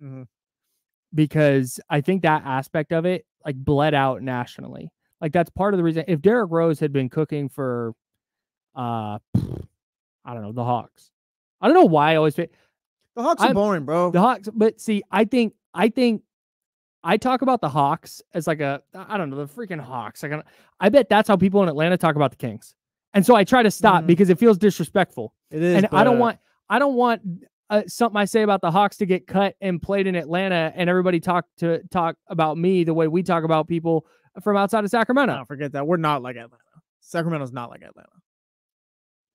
Because I think that aspect of it, like, bled out nationally. Like, that's part of the reason. If Derrick Rose had been cooking for, I don't know, the Hawks. I don't know why I always say the Hawks are boring, bro. The Hawks, but see, I think I talk about the Hawks as like I don't know, the freaking Hawks. Like, I bet that's how people in Atlanta talk about the Kings. And so I try to stop because it feels disrespectful. It is, and I don't want something I say about the Hawks to get cut and played in Atlanta, and everybody talk about me the way we talk about people from outside of Sacramento. No, forget that. We're not like Atlanta. Sacramento's not like Atlanta.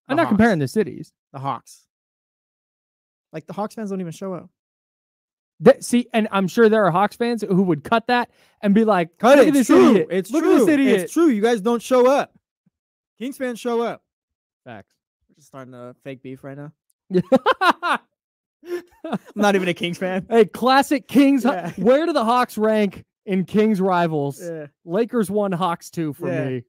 I'm not comparing the cities. The Hawks. Like, the Hawks fans don't even show up. See, and I'm sure there are Hawks fans who would cut that and be like, "Cut look it! At this true. idiot. It's look true. At this idiot. It's true. You guys don't show up. Kings fans show up. Facts. We're just starting a fake beef right now. I'm not even a Kings fan. Hey, classic Kings. Yeah. Where do the Hawks rank in Kings rivals? Yeah. Lakers 1, Hawks 2 for me.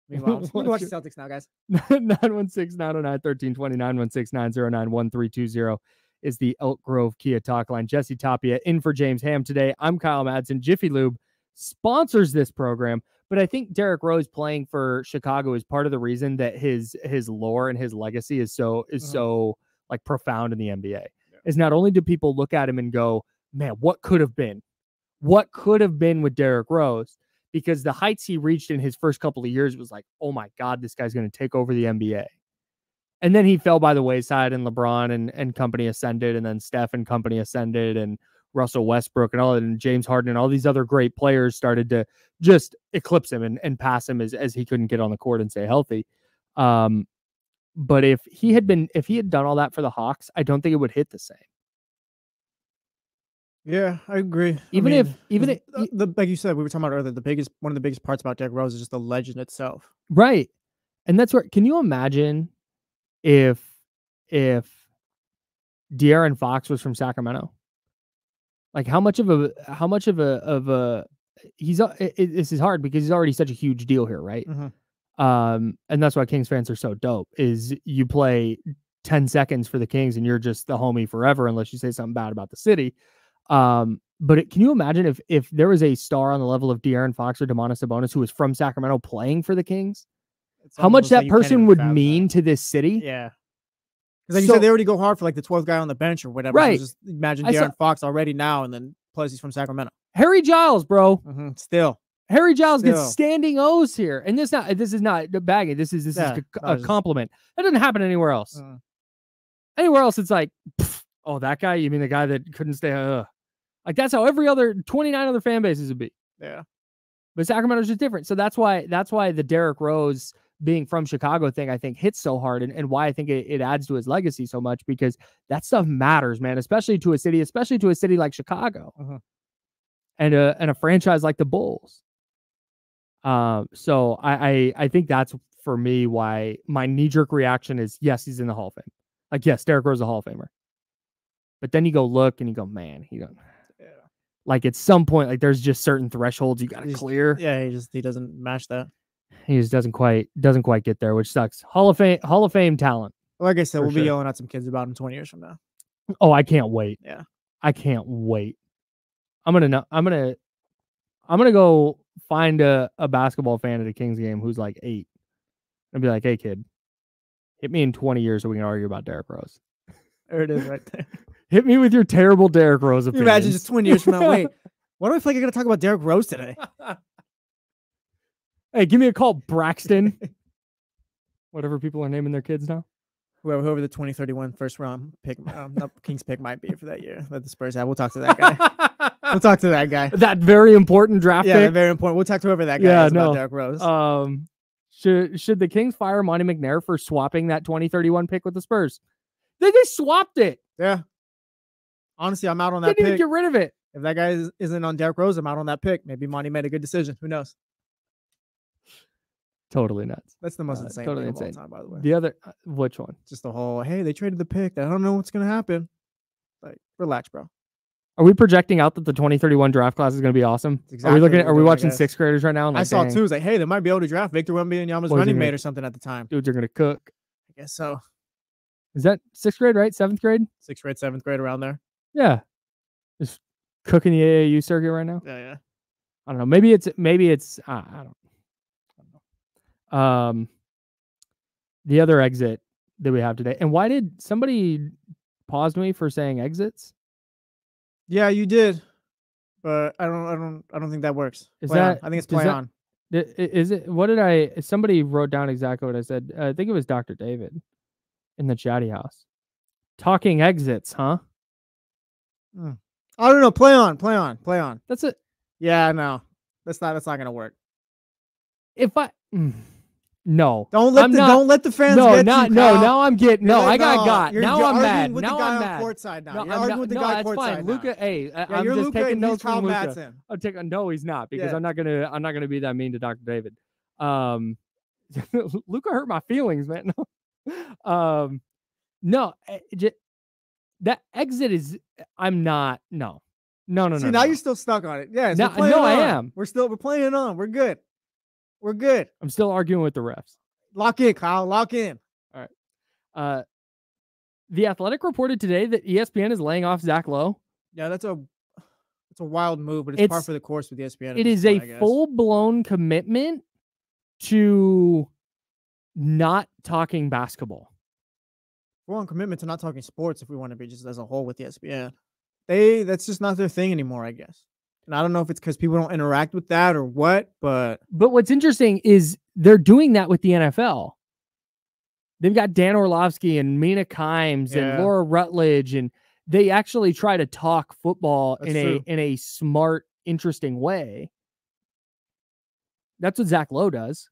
Meanwhile, we can watch the Celtics now, guys. 916-909-1320, 916-909-1320 is the Elk Grove Kia talk line. Jesse Tapia in for James Ham today. I'm Kyle Madsen. Jiffy Lube sponsors this program, but I think Derrick Rose playing for Chicago is part of the reason that his lore and his legacy is so like profound in the NBA. Yeah. Is not only do people look at him and go, man, what could have been? What could have been with Derrick Rose? Because the heights he reached in his first couple of years was like, oh my God, this guy's going to take over the NBA. And then he fell by the wayside, and LeBron and company ascended, and then Steph and company ascended, and Russell Westbrook and all that, and James Harden and all these other great players started to just eclipse him and pass him as he couldn't get on the court and stay healthy. But if he had done all that for the Hawks, I don't think it would hit the same. Yeah, I agree. Even like you said, we were talking about earlier, one of the biggest parts about Derrick Rose is just the legend itself. Right. And that's where, can you imagine if De'Aaron Fox was from Sacramento? Like, how much of a this is hard because he's already such a huge deal here, right? And that's why Kings fans are so dope, is you play 10 seconds for the Kings and you're just the homie forever unless you say something bad about the city. But can you imagine if there was a star on the level of De'Aaron Fox or Domantas Sabonis who was from Sacramento playing for the Kings? How much that person would mean to this city? Yeah. Because like you said, they already go hard for like the 12th guy on the bench or whatever. Right. So just imagine De'Aaron Fox already now, and then plus he's from Sacramento. Harry Giles, bro. Still. Harry Giles gets standing O's here. And this is not bagging. This is a compliment. That doesn't happen anywhere else. Anywhere else, it's like, oh, that guy? You mean the guy that couldn't stay? Like, that's how every other 29 other fan bases would be. Yeah. But Sacramento's just different. So that's why the Derrick Rose being from Chicago thing, I think, hits so hard, and why I think it adds to his legacy so much, because that stuff matters, man, especially to a city like Chicago and a franchise like the Bulls. So I think that's for me why my knee-jerk reaction is yes, he's in the Hall of Fame. Like, yes, Derrick Rose is a Hall of Famer. But then you go look and you go, man, he don't. Yeah. Like at some point, like there's just certain thresholds you got to clear. Yeah, he doesn't match that. He just doesn't quite get there, which sucks. Hall of Fame talent. Like I said, we'll be yelling at some kids about him 20 years from now. Oh, I can't wait. Yeah, I can't wait. I'm gonna go find a basketball fan at a Kings game who's like 8 and be like, hey kid, hit me in 20 years so we can argue about Derrick Rose. There it is right there. Hit me with your terrible Derrick Rose opinions. Imagine just 20 years from now. Wait, what do I feel like you're going to talk about Derrick Rose today? Hey, give me a call, Braxton. Whatever people are naming their kids now. Whoever the 2031 first round pick, Kings pick might be for that year that the Spurs have. We'll talk to that guy. We'll talk to that guy. That very important draft pick. Yeah, very important. We'll talk to whoever that guy is about Derrick Rose. Should the Kings fire Monty McNair for swapping that 2031 pick with the Spurs? They swapped it. Yeah. Honestly, I'm out on that pick. They didn't even get rid of it. If that guy isn't on Derrick Rose, I'm out on that pick. Maybe Monty made a good decision. Who knows? Totally nuts. That's the most insane thing of all time, by the way. The other, which one? Just the whole, hey, they traded the pick. I don't know what's going to happen. Like, relax, bro. Are we projecting out that the 2031 draft class is going to be watching 6th graders right now? And I saw too. It's like, hey, they might be able to draft Victor Wembanyama's running mate or something at the time. Dudes are going to cook. I guess so. Is that 6th grade, right? 7th grade? 6th grade, 7th grade, around there. Yeah. Just cooking the AAU circuit right now. Yeah. I don't know. Maybe it's I don't know. The other exit that we have today. And why did somebody pause me for saying exits? Yeah, you did. But I don't think that works. I think it's play on. Is it? What did somebody wrote down exactly what I said. I think it was Dr. David in the chatty house. Talking exits, huh? I don't know. Play on. That's it. Yeah, no. That's not gonna work. No. Don't let the fans get you. Now I'm getting now I'm mad. Now I'm mad. With the guy on courtside now. You're arguing with the guy courtside. Luka, hey, I'm just taking notes from Luka. No, he's not, because I'm not gonna be that mean to Dr. David. Luka hurt my feelings, man. No, that exit is. I'm not. No. See, now you're still stuck on it. Yeah. No, I am. We're playing on. We're good. I'm still arguing with the refs. Lock in, Kyle. Lock in. All right. The Athletic reported today that ESPN is laying off Zach Lowe. Yeah, that's a wild move, but it's par for the course with ESPN. It is a full-blown commitment to not talking basketball. Full-on commitment to not talking sports if we want to be just as a whole with ESPN. That's just not their thing anymore, I guess. And I don't know if it's because people don't interact with that or what, but what's interesting is they're doing that with the NFL. They've got Dan Orlovsky and Mina Kimes and Laura Rutledge, and they actually try to talk football in a smart, interesting way. That's what Zach Lowe does.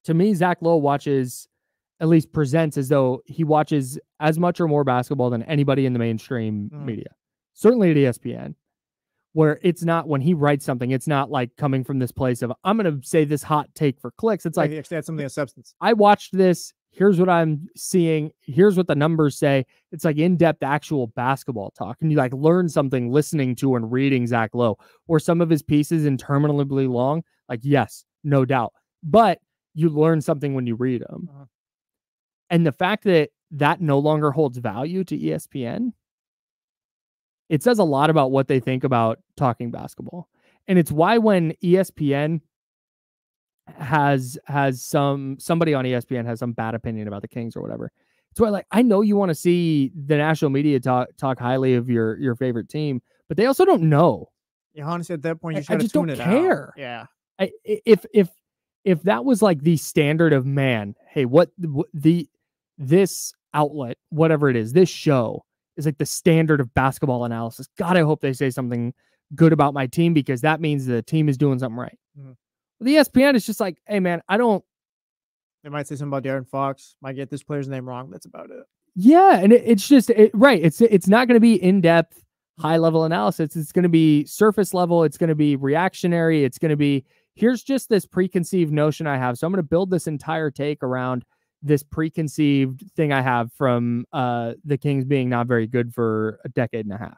To me, Zach Lowe at least presents as though he watches as much or more basketball than anybody in the mainstream media. Certainly at ESPN. Where it's not, when he writes something, it's not like coming from this place of, I'm going to say this hot take for clicks. It's like, he actually had something of substance. I watched this. Here's what I'm seeing. Here's what the numbers say. It's like in-depth actual basketball talk. And you like learn something listening to and reading Zach Lowe, or some of his pieces interminably long. Like, yes, no doubt. But you learn something when you read them. And the fact that no longer holds value to ESPN, it says a lot about what they think about talking basketball. And it's why when ESPN has somebody on ESPN has some bad opinion about the Kings or whatever, it's why, like, I know you want to see the national media talk highly of your favorite team, but they also don't know. Yeah, honestly, at that point, you I just don't care. Yeah. If that was like the standard of, man, hey, this outlet, whatever it is, this show is like the standard of basketball analysis. God, I hope they say something good about my team, because that means the team is doing something right. The ESPN is just like, hey man, they might say something about De'Aaron Fox, might get this player's name wrong. That's about it. Yeah. And it's just right. It's not going to be in-depth, high level analysis. It's going to be surface level. It's going to be reactionary. It's going to be, here's just this preconceived notion I have. So I'm going to build this entire take around this preconceived thing I have from the Kings being not very good for a decade and a half.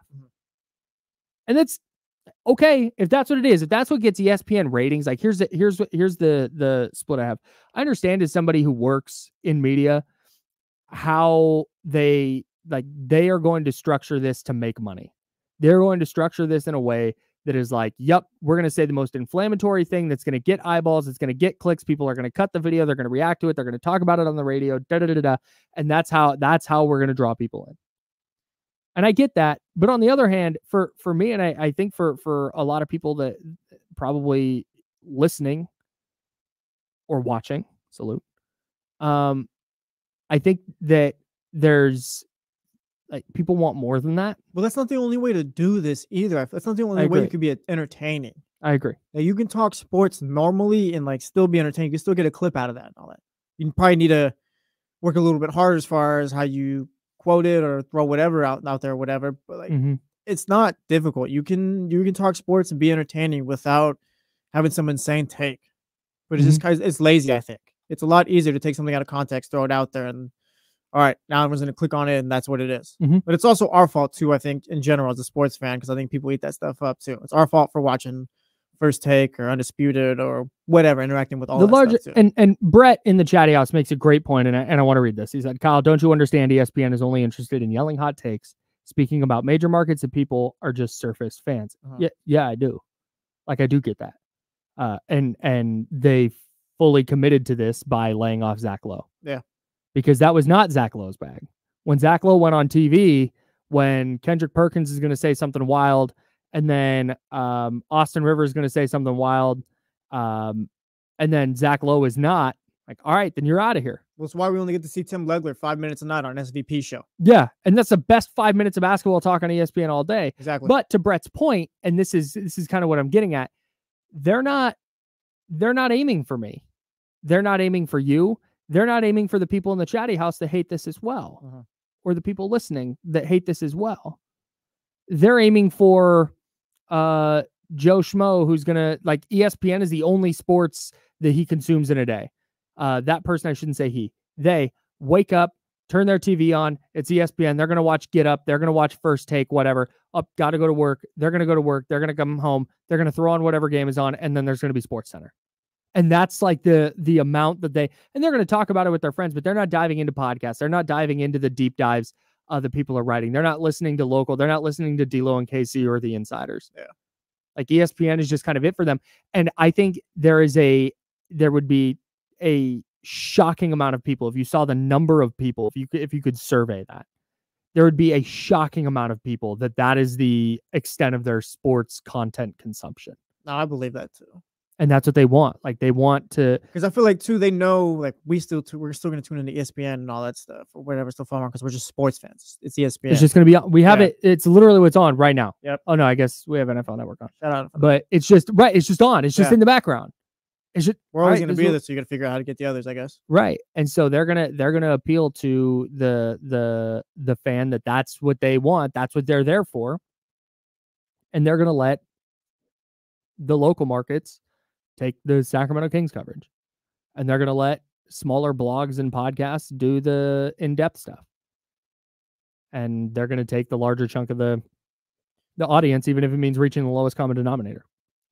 And that's okay if that's what it is. If that's what gets ESPN ratings, like here's the split I have. I understand as somebody who works in media how they are going to structure this to make money. They're going to structure this in a way that is like, yep, we're going to say the most inflammatory thing that's going to get eyeballs, it's going to get clicks, people are going to cut the video, they're going to react to it, they're going to talk about it on the radio, and that's how we're going to draw people in. And I get that, but on the other hand, for me, and I think for a lot of people that probably listening or watching, salute, I think that there's like people want more than that. Well, that's not the only way to do this either. That's not the only way you could be entertaining. I agree. Now, you can talk sports normally and like still be entertaining. You can still get a clip out of that and all that. You probably need to work a little bit harder as far as how you quote it or throw whatever out there or whatever. But like it's not difficult. You can talk sports and be entertaining without having some insane take. But it's just it's lazy, I think. It's a lot easier to take something out of context, throw it out there, and all right, now everyone's going to click on it, and that's what it is. But it's also our fault, too, I think, in general, as a sports fan, because I think people eat that stuff up, too. It's our fault for watching First Take or Undisputed or whatever, interacting with all that stuff, too. And Brett in the chatty house makes a great point, and I want to read this. He said, Kyle, don't you understand ESPN is only interested in yelling hot takes, speaking about major markets, and people are just surface fans? Yeah, I do. Like, I do get that. And they fully committed to this by laying off Zach Lowe. Yeah. Because that was not Zach Lowe's bag. When Zach Lowe went on TV, when Kendrick Perkins is going to say something wild, and then Austin Rivers is going to say something wild, and then Zach Lowe is not, like, all right, then you're out of here. Well, that's why we only get to see Tim Legler 5 minutes a night on an SVP show. Yeah, and that's the best 5 minutes of basketball talk on ESPN all day. Exactly. But to Brett's point, and this is kind of what I'm getting at, they're not aiming for me. They're not aiming for you. They're not aiming for the people in the chatty house that hate this as well, or the people listening that hate this as well. They're aiming for Joe Schmo, who's going to, like, ESPN is the only sports that he consumes in a day. That person, I shouldn't say he. They wake up, turn their TV on. It's ESPN. They're going to watch Get Up. They're going to watch First Take, whatever. Up, got to go to work. They're going to go to work. They're going to come home. They're going to throw on whatever game is on, and then there's going to be Sports Center. And that's like the amount that they're going to talk about it with their friends, but they're not diving into podcasts. They're not diving into the deep dives that people are writing. They're not listening to local. They're not listening to D'Lo and KC or the insiders. Yeah. Like ESPN is just kind of it for them. And I think there would be a shocking amount of people. If you saw the number of people, if you could survey that, there would be a shocking amount of people that is the extent of their sports content consumption. No, I believe that too. And that's what they want. Like, they want to, because I feel like too, they know, like, we're still going to tune into ESPN and all that stuff or whatever, still follow on, because we're just sports fans. It's ESPN. It's just going to be on. We have it. It's literally what's on right now. Yep. Oh no, I guess we have NFL Network on. Shout out. But it's just right. It's just on. It's just in the background. It's just, we're always going to be this, so you got to figure out how to get the others, I guess. Right. And so they're gonna appeal to the fan that's what they want. That's what they're there for. And they're gonna let the local markets take the Sacramento Kings coverage, and they're going to let smaller blogs and podcasts do the in-depth stuff. And they're going to take the larger chunk of the audience, even if it means reaching the lowest common denominator.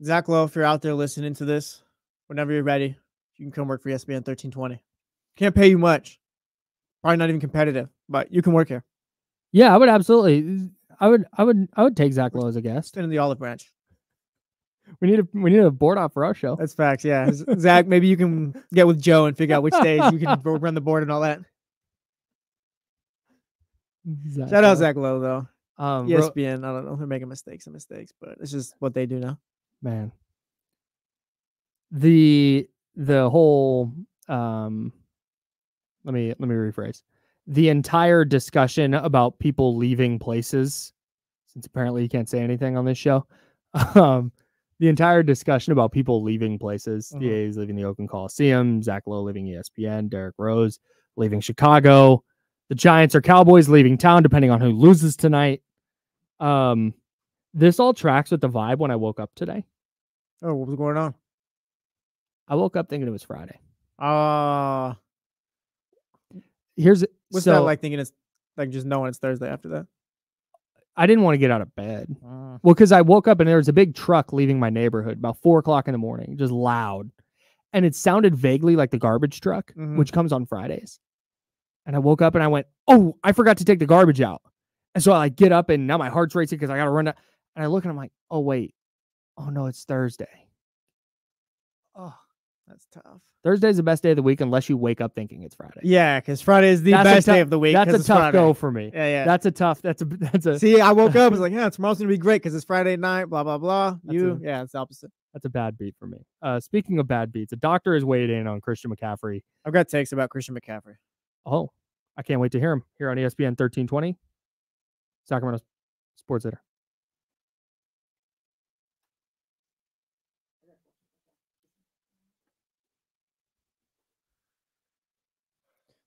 Zach Lowe, if you're out there listening to this, whenever you're ready, you can come work for ESPN 1320. Can't pay you much. Probably not even competitive, but you can work here. Yeah, I would absolutely. I would take Zach Lowe as a guest. Stand in the olive branch. We need a board op for our show. That's facts, yeah. Zach, maybe you can get with Joe and figure out which stage you can run the board and all that. Shout out Zach Lowe, though. ESPN, I don't know. They're making mistakes, but it's just what they do now. Man. The whole let me rephrase. The entire discussion about people leaving places, since apparently you can't say anything on this show. The entire discussion about people leaving places, the A's leaving the Oakland Coliseum, Zach Lowe leaving ESPN, Derrick Rose leaving Chicago, the Giants or Cowboys leaving town, depending on who loses tonight. This all tracks with the vibe when I woke up today. Oh, what was going on? I woke up thinking it was Friday. What's that like thinking it's like just knowing it's Thursday after that? I didn't want to get out of bed. Well, because I woke up and there was a big truck leaving my neighborhood about 4:00 in the morning, just loud. And it sounded vaguely like the garbage truck, which comes on Fridays. And I woke up and I went, oh, I forgot to take the garbage out. And so I like get up and now my heart's racing because I got to run out. And I look and I'm like, oh, wait. Oh, no, it's Thursday. Oh, that's tough. Thursday's the best day of the week unless you wake up thinking it's Friday. Yeah, because Friday is the best day of the week. That's a tough go for me. Yeah. That's a. See, I woke up, I was like, yeah, tomorrow's going to be great because it's Friday night, blah, blah, blah. It's the opposite. That's a bad beat for me. Speaking of bad beats, a doctor has weighed in on Christian McCaffrey. I've got takes about Christian McCaffrey. Oh, I can't wait to hear him here on ESPN 1320, Sacramento Sports Center.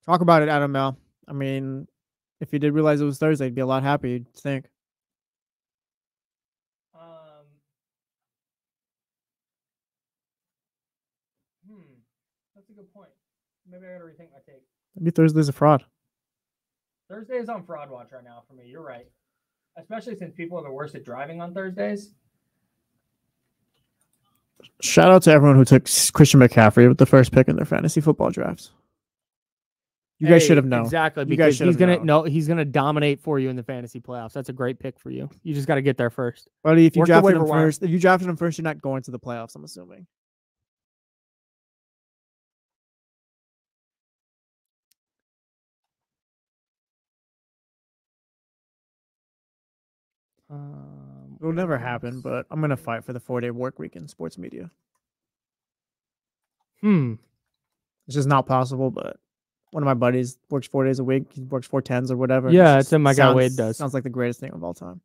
Talk about it, Adam Mel. I mean, if you did realize it was Thursday, you'd be a lot happier, you'd think. That's a good point. Maybe I gotta rethink my take. Maybe Thursday's a fraud. Thursday is on fraud watch right now for me. You're right. Especially since people are the worst at driving on Thursdays. Shout out to everyone who took Christian McCaffrey with the first pick in their fantasy football drafts. You guys should have known. Exactly, because he's gonna dominate for you in the fantasy playoffs. That's a great pick for you. You just got to get there first. Buddy, if you drafted him first, you're not going to the playoffs, I'm assuming. It'll never happen, but I'm gonna fight for the 4-day work week in sports media. It's just not possible, but one of my buddies works 4 days a week. He works 4 10s or whatever. Yeah, it's my guy Wade does. Sounds like the greatest thing of all time.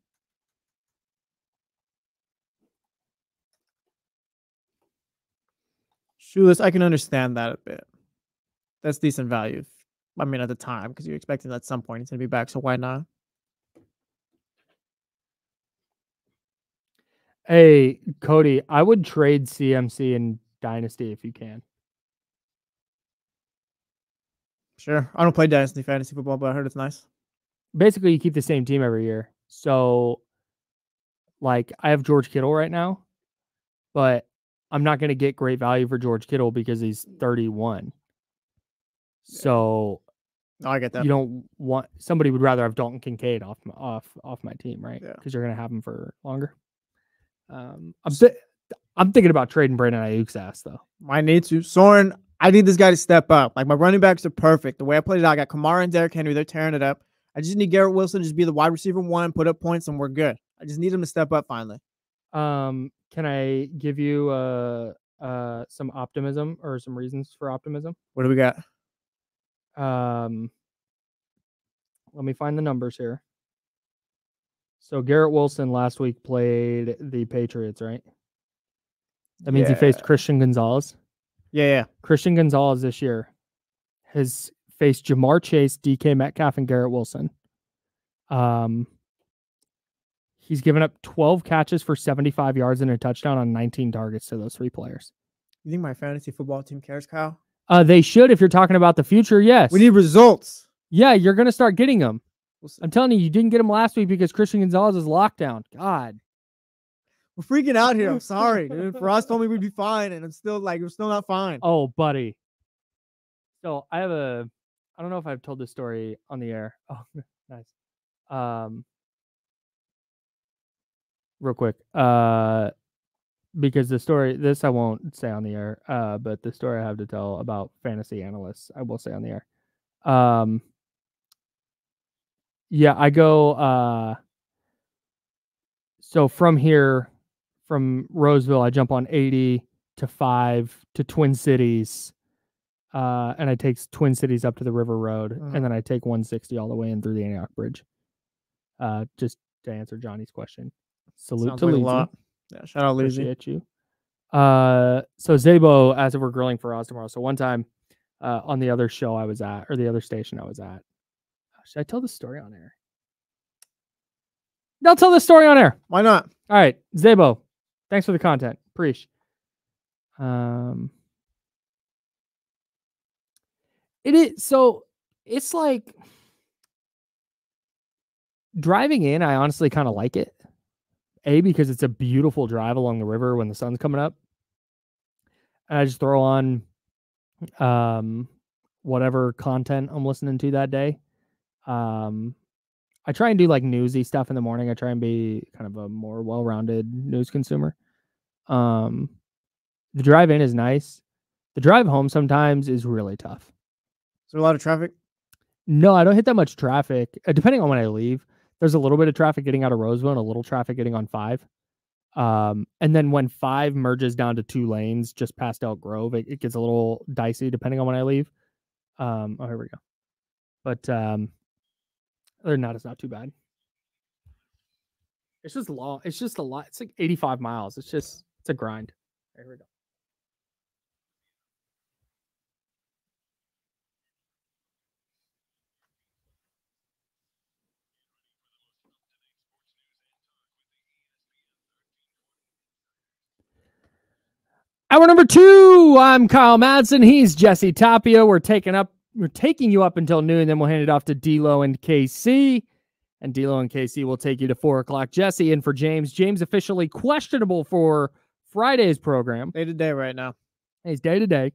Shoeless, I can understand that a bit. That's decent value. I mean, at the time, because you're expecting that at some point he's gonna be back, so why not? Hey, Cody, I would trade CMC in Dynasty if you can. Sure. I don't play Dynasty fantasy football, but I heard it's nice. Basically, you keep the same team every year. So, like, I have George Kittle right now, but I'm not going to get great value for George Kittle because he's 31. So, I get that. You don't want somebody would rather have Dalton Kincaid off my team, right? Yeah. Because you're going to have him for longer. I'm thinking about trading Brandon Ayuk's ass though. I need to. Soren, I need this guy to step up. Like my running backs are perfect. The way I played it out, I got Kamara and Derrick Henry. They're tearing it up. I just need Garrett Wilson to just be the wide receiver 1, put up points, and we're good. I just need him to step up finally. Can I give you some optimism or some reasons for optimism? What do we got? Let me find the numbers here. So Garrett Wilson last week played the Patriots, right? That means he faced Christian Gonzalez. Yeah. Christian Gonzalez this year has faced Jamar Chase, DK Metcalf, and Garrett Wilson. He's given up 12 catches for 75 yards and a touchdown on 19 targets to those 3 players. You think my fantasy football team cares, Kyle? They should if you're talking about the future, yes. We need results. Yeah, you're going to start getting them. I'm telling you, you didn't get him last week because Christian Gonzalez is locked down. God. We're freaking out here. I'm sorry, dude. Ross told me we'd be fine, and I'm still we're still not fine. Oh, buddy. So I don't know if I've told this story on the air. Oh, nice. Real quick. Because this I won't say on the air, but the story I have to tell about fantasy analysts, I will say on the air. Yeah, I go, so from here, from Roseville, I jump on 80 to 5 to Twin Cities, and I take Twin Cities up to the River Road, and then I take 160 all the way in through the Antioch Bridge. Just to answer Johnny's question. Salute to Leezy. Yeah, shout out Leezy. Appreciate you. So Zabo, as if we're grilling for Oz tomorrow. So one time, on the other show I was at, or the other station I was at, should I tell the story on air? I'll tell the story on air. Why not? All right, Zabo, thanks for the content. Preach. It is. So it's like driving in. I honestly kind of like it. Because it's a beautiful drive along the river when the sun's coming up. And I just throw on whatever content I'm listening to that day. I try and do like newsy stuff in the morning. I try and be kind of a more well-rounded news consumer. The drive in is nice. The drive home sometimes is really tough. Is there a lot of traffic? No, I don't hit that much traffic. Depending on when I leave, there's a little bit of traffic getting out of Roseville and a little traffic getting on 5. And then when 5 merges down to 2 lanes just past Elk Grove, it gets a little dicey depending on when I leave. Oh, here we go. But other than that, it's not too bad. It's just long. It's just a lot. It's like 85 miles. It's a grind. There we go. Hour number 2. I'm Kyle Madsen. He's Jesse Tapia. We're taking you up until noon, then we'll hand it off to D'Lo and KC. And D'Lo and KC will take you to 4 o'clock. Jesse in for James. James officially questionable for Friday's program. Day to day right now. He's day to day.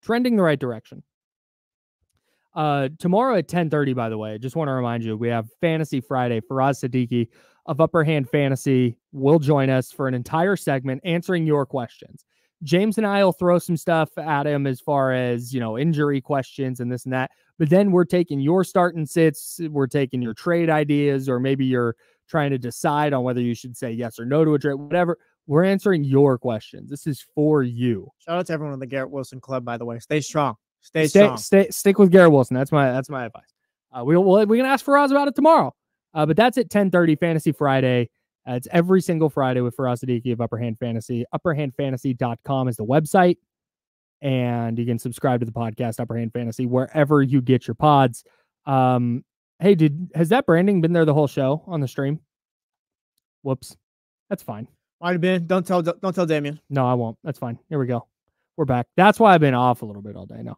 Trending the right direction. Tomorrow at 10:30, by the way, just want to remind you, we have Fantasy Friday. Faraz Siddiqui of Upper Hand Fantasy will join us for an entire segment answering your questions. James and I will throw some stuff at him as far as, injury questions and this and that. But then we're taking your start and sits. We're taking your trade ideas, or maybe you're trying to decide on whether you should say yes or no to a trade, whatever. We're answering your questions. This is for you. Shout out to everyone in the Garrett Wilson Club, by the way. Stay strong. Stay strong. Stick with Garrett Wilson. That's my advice. We can ask Faraz about it tomorrow. But that's at 10:30 Fantasy Friday. It's every single Friday with Faraz Siddiqui of Upper Hand Fantasy. UpperHandFantasy.com is the website. And you can subscribe to the podcast, Upper Hand Fantasy, wherever you get your pods. Hey, has that branding been there the whole show on the stream? Whoops. That's fine. Might have been. Don't tell Damien. No, I won't. That's fine. Here we go. We're back. That's why I've been off a little bit all day now.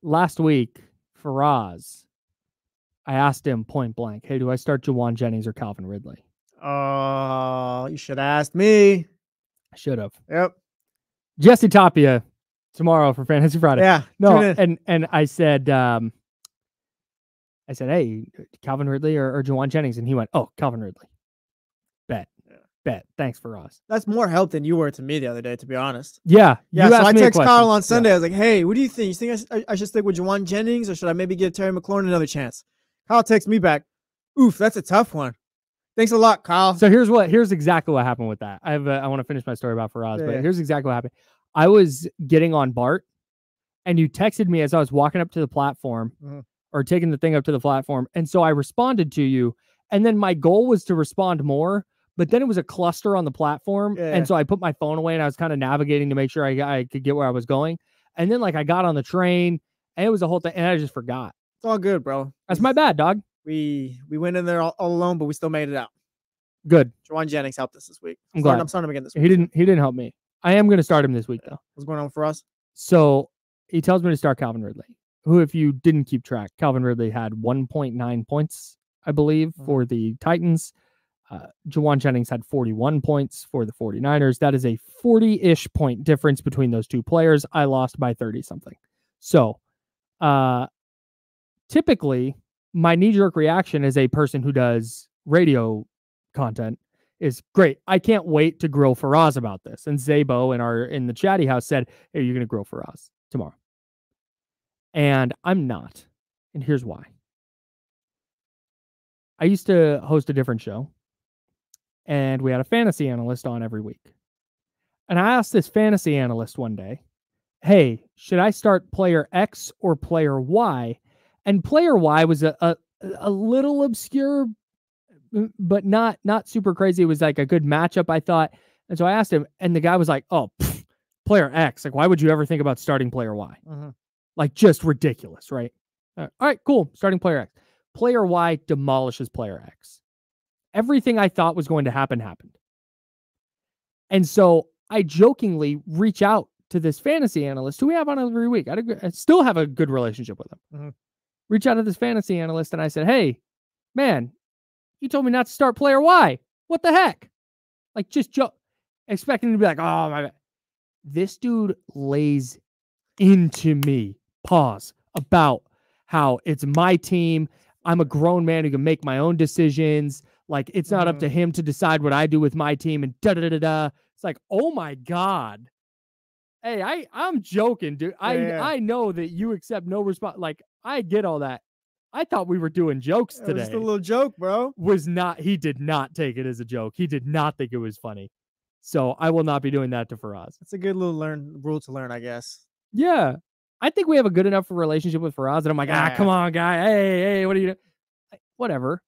Last week, Faraz, I asked him point blank, hey, do I start Juwan Jennings or Calvin Ridley? Oh, you should have asked me. I should have. Yep. Jesse Tapia tomorrow for Fantasy Friday. Yeah. No, and I said, hey, Calvin Ridley or Juwan Jennings? And he went, oh, Calvin Ridley. Bet. Thanks, Faraz. That's more help than you were to me the other day, to be honest. Yeah. So I text Kyle on Sunday. I was like, hey, what do you think? You think I should stick with Juwan Jennings, or should I maybe give Terry McLaurin another chance? Kyle texts me back, oof, that's a tough one. Thanks a lot, Kyle. So here's exactly what happened with that. I want to finish my story about Faraz, but here's exactly what happened. I was getting on Bart, and you texted me as I was walking up to the platform, or taking the thing up to the platform, and so I responded to you, and then my goal was to respond more, but then it was a cluster on the platform, and so I put my phone away, and I was kind of navigating to make sure I could get where I was going, and then I got on the train, and it was a whole thing, and I just forgot. It's all good, bro. That's my bad, dog. We went in there all alone, but we still made it out. Good. Juwan Jennings helped us this week. I'm glad. I'm starting him again this week. He didn't help me. I am going to start him this week, though. What's going on for us? So he tells me to start Calvin Ridley, who, if you didn't keep track, Calvin Ridley had 1.9 points, I believe, for the Titans. Juwan Jennings had 41 points for the 49ers. That is a 40-ish point difference between those two players. I lost by 30-something. So typically, my knee-jerk reaction as a person who does radio content is, great, I can't wait to grill Faraz about this. And Zabo in the chatty house said, hey, you're going to grill Faraz tomorrow. And I'm not. And here's why. I used to host a different show, and we had a fantasy analyst on every week. And I asked this fantasy analyst one day, hey, should I start player X or player Y? And player Y was a little obscure, but not super crazy. It was like a good matchup, I thought. And so I asked him, and the guy was like, oh, player X. Like, why would you ever think about starting player Y? Like, just ridiculous, right? All right, cool. Starting player X. Player Y demolishes player X. Everything I thought was going to happen happened. And so I jokingly reach out to this fantasy analyst who we have on every week. I still have a good relationship with him. Mm-hmm. Reach out to this fantasy analyst, and I said, hey, man, you told me not to start player Y. What the heck? Like, just joke, expecting to be like, oh, my God. This dude lays into me, about how it's my team. I'm a grown man who can make my own decisions. Like, it's not up to him to decide what I do with my team and da-da-da-da-da. It's like, oh, my God. Hey, I'm joking, dude. I know that you accept no response. Like, I get all that. I thought we were doing jokes today. It was just a little joke, bro. He did not take it as a joke. He did not think it was funny. So I will not be doing that to Faraz. It's a good little rule to learn, I guess. Yeah. I think we have a good enough relationship with Faraz that I'm like, come on, guy. Hey, what are you doing? Whatever.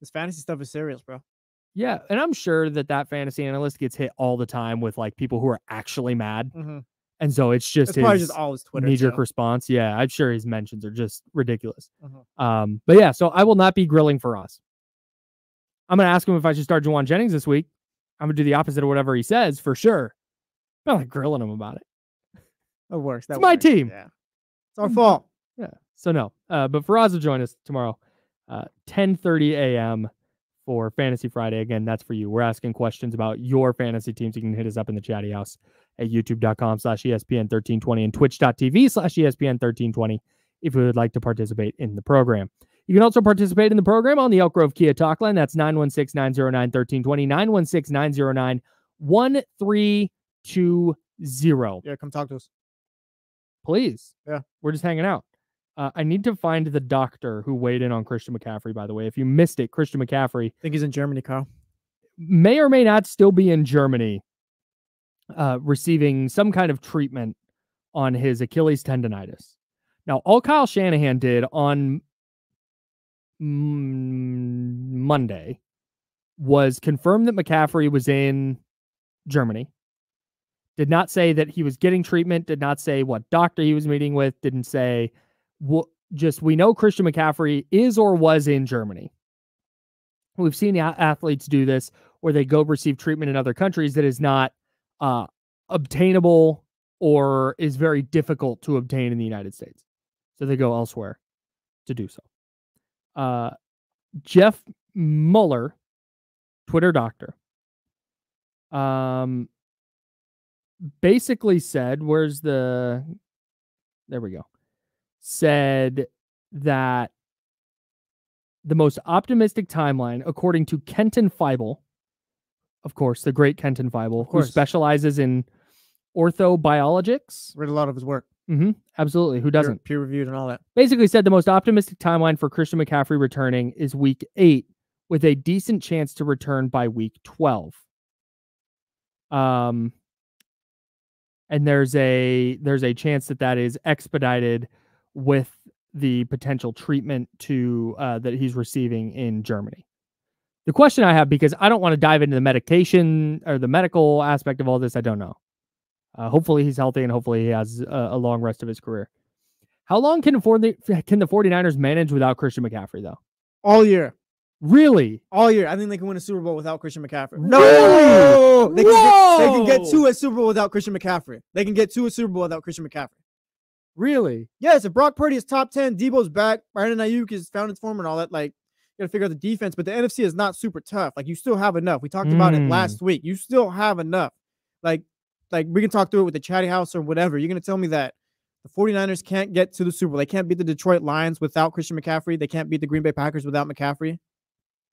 This fantasy stuff is serious, bro. Yeah. And I'm sure that fantasy analyst gets hit all the time with like people who are actually mad. Mm-hmm. And so it's probably just all his Twitter knee-jerk response. Yeah, I'm sure his mentions are just ridiculous. Mm-hmm. But yeah, so I will not be grilling Faraz. I'm going to ask him if I should start Juwan Jennings this week. I'm going to do the opposite of whatever he says, for sure. I'm not like grilling him about it. It works. It's my team. Yeah. It's our fault. Yeah. So no. But Faraz will join us tomorrow, 10:30 a.m. for Fantasy Friday. Again, that's for you. We're asking questions about your fantasy teams. You can hit us up in the chatty house at youtube.com/ESPN1320 and twitch.tv/ESPN1320 if you would like to participate in the program. You can also participate in the program on the Elk Grove Kia Talk line. That's 916-909-1320, 916-909-1320. Yeah, come talk to us. Please. Yeah. We're just hanging out. I need to find the doctor who weighed in on Christian McCaffrey, by the way. If you missed it, Christian McCaffrey. I think he's in Germany, Kyle. May or may not still be in Germany, receiving some kind of treatment on his Achilles tendonitis. Now, all Kyle Shanahan did on Monday was confirm that McCaffrey was in Germany. Did not say that he was getting treatment, did not say what doctor he was meeting with, didn't say, we know Christian McCaffrey is or was in Germany. We've seen athletes do this where they go receive treatment in other countries that is not obtainable or is very difficult to obtain in the United States. So they go elsewhere to do so. Jeff Mueller, Twitter doctor, basically said, said that the most optimistic timeline, according to Kenton Feibel, of course, the great Kenton Feibel, who specializes in orthobiologics. Read a lot of his work. Absolutely. Who doesn't? Peer-reviewed and all that. Basically said the most optimistic timeline for Christian McCaffrey returning is week 8 with a decent chance to return by week 12. And there's a chance that is expedited with the potential treatment that he's receiving in Germany. The question I have, because I don't want to dive into the medication or the medical aspect of all this, I don't know. Hopefully he's healthy and hopefully he has a long rest of his career. How long can the 49ers manage without Christian McCaffrey, though? All year. Really? All year. I think they can win a Super Bowl without Christian McCaffrey. No! They can get to a Super Bowl without Christian McCaffrey. They can get to a Super Bowl without Christian McCaffrey. Really? Yes, if Brock Purdy is top 10, Debo's back, Brandon Ayuk is found its form and all that, like, you got to figure out the defense, but the NFC is not super tough. Like, you still have enough. We talked about it last week. You still have enough. Like we can talk through it with the chatty house or whatever. You're going to tell me that the 49ers can't get to the Super Bowl. They can't beat the Detroit Lions without Christian McCaffrey. They can't beat the Green Bay Packers without McCaffrey.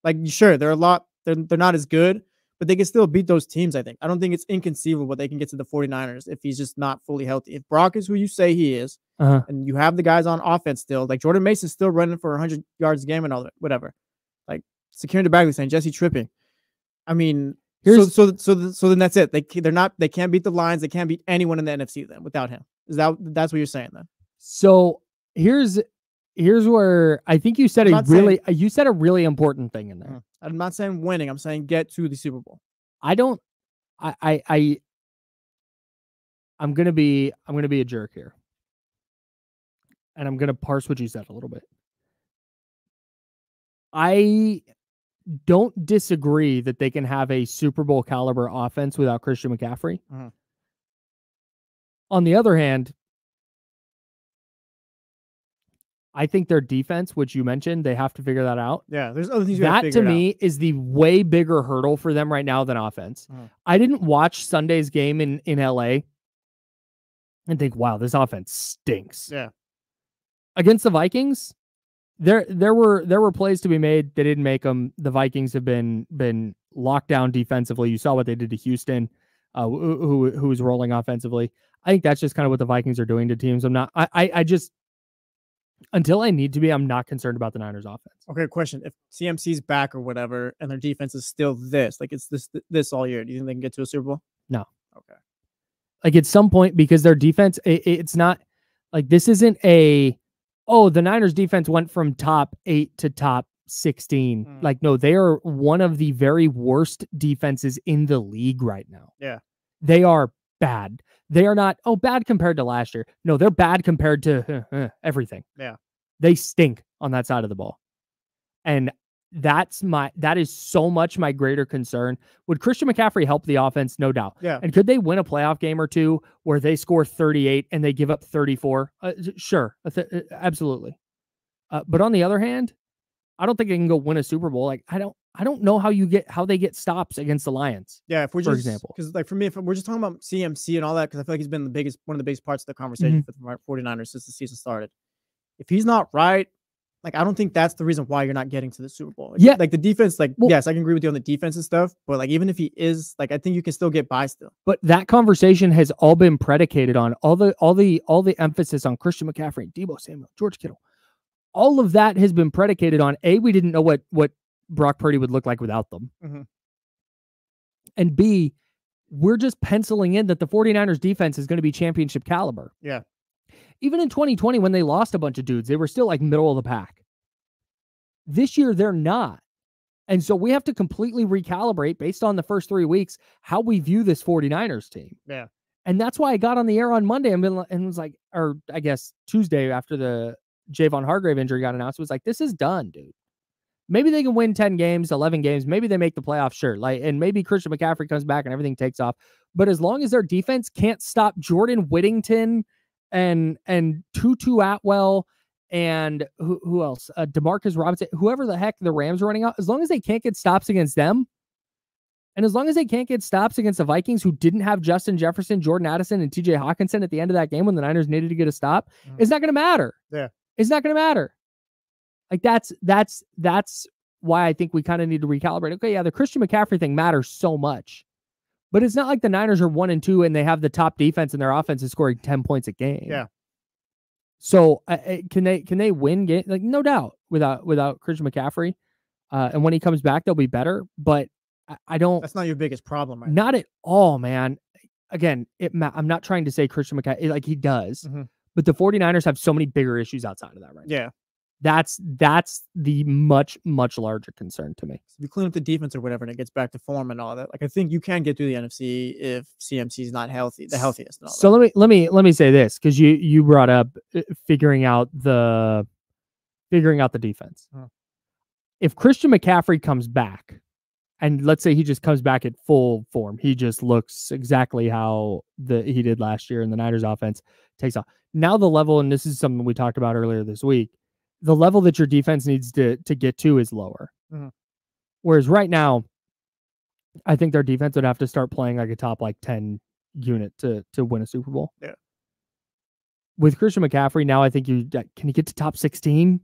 Like, sure, they're not as good, but they can still beat those teams, I think. I don't think it's inconceivable they can get to the 49ers if he's just not fully healthy. If Brock is who you say he is, and you have the guys on offense still, like Jordan Mason's still running for 100 yards a game and all that, whatever. Like, Security Bagley saying Jesse tripping. I mean, so then that's it. They can't beat the Lions. They can't beat anyone in the NFC then without him. That's what you're saying then? So here's where I think you said a really important thing in there. I'm not saying winning. I'm saying get to the Super Bowl. I'm gonna be a jerk here, and I'm gonna parse what you said a little bit. I don't disagree that they can have a Super Bowl caliber offense without Christian McCaffrey. On the other hand, I think their defense, which you mentioned, they have to figure that out. Yeah, there's other things that to me is the way bigger hurdle for them right now than offense. I didn't watch Sunday's game in LA and think, wow, this offense stinks. Yeah. Against the Vikings, there were plays to be made. They didn't make them. The Vikings have been locked down defensively. You saw what they did to Houston, who was rolling offensively. I think that's just kind of what the Vikings are doing to teams. I just, until I need to be, I'm not concerned about the Niners offense. Okay, question. If CMC's back or whatever, and their defense is still this, like it's this all year, do you think they can get to a Super Bowl? No. Okay. Like at some point, because their defense, it's not like this isn't the Niners defense went from top 8 to top 16. Like, no, they are one of the very worst defenses in the league right now. Yeah. They are bad. They are not, bad compared to last year. No, they're bad compared to everything. Yeah. They stink on that side of the ball. And that is so much my greater concern. Would Christian McCaffrey help the offense? No doubt. Yeah. And could they win a playoff game or two where they score 38 and they give up 34? Sure. Absolutely. But on the other hand, I don't think they can go win a Super Bowl. Like, I don't know how they get stops against the Lions. Yeah, if we're just, for example, because like for me, if we're just talking about CMC and all that, because I feel like he's been one of the biggest parts of the conversation for the 49ers since the season started. If he's not right, like I don't think that's the reason why you're not getting to the Super Bowl. Like, like the defense, yes, I can agree with you on the defense and stuff, but like even if he is, like I think you can still get by still. But that conversation has all been predicated on all the emphasis on Christian McCaffrey, Deebo Samuel, George Kittle. All of that has been predicated on we didn't know what Brock Purdy would look like without them. And B, we're just penciling in that the 49ers defense is going to be championship caliber. Yeah. Even in 2020, when they lost a bunch of dudes, they were still like middle of the pack. This year, they're not. And so we have to completely recalibrate based on the first 3 weeks, how we view this 49ers team. Yeah. And that's why I got on the air on Monday and was like, or I guess Tuesday after the Javon Hargrave injury got announced, was like, this is done, dude. Maybe they can win 10 games, 11 games. Maybe they make the playoffs, sure. And maybe Christian McCaffrey comes back and everything takes off. But as long as their defense can't stop Jordan Whittington and Tutu Atwell and who else? DeMarcus Robinson, whoever the heck the Rams are running out, as long as they can't get stops against them, and as long as they can't get stops against the Vikings, who didn't have Justin Jefferson, Jordan Addison, and TJ Hawkinson at the end of that game when the Niners needed to get a stop, it's not going to matter. Yeah. It's not going to matter. Like that's why I think we kind of need to recalibrate. Okay, yeah, the Christian McCaffrey thing matters so much, but it's not like the Niners are 1-2 and they have the top defense and their offense is scoring 10 points a game. Yeah. So can they win game? Like no doubt without Christian McCaffrey, and when he comes back they'll be better. But I don't. That's not your biggest problem, right? Not at all, man. Again, I'm not trying to say Christian McCaffrey like he does, but the 49ers have so many bigger issues outside of that right now. Yeah. That's the much larger concern to me. If you clean up the defense or whatever, and it gets back to form and all that, like I think you can get through the NFC if CMC is not healthy, the healthiest. And all so that. let me say this, because you brought up figuring out the defense. If Christian McCaffrey comes back, and let's say he just comes back at full form, he just looks exactly how he did last year, and the Niners offense takes off. Now the level, and this is something we talked about earlier this week, the level that your defense needs to get to is lower. Whereas right now, I think their defense would have to start playing like a top 10 unit to win a Super Bowl. Yeah. With Christian McCaffrey, now I think can you get to top 16?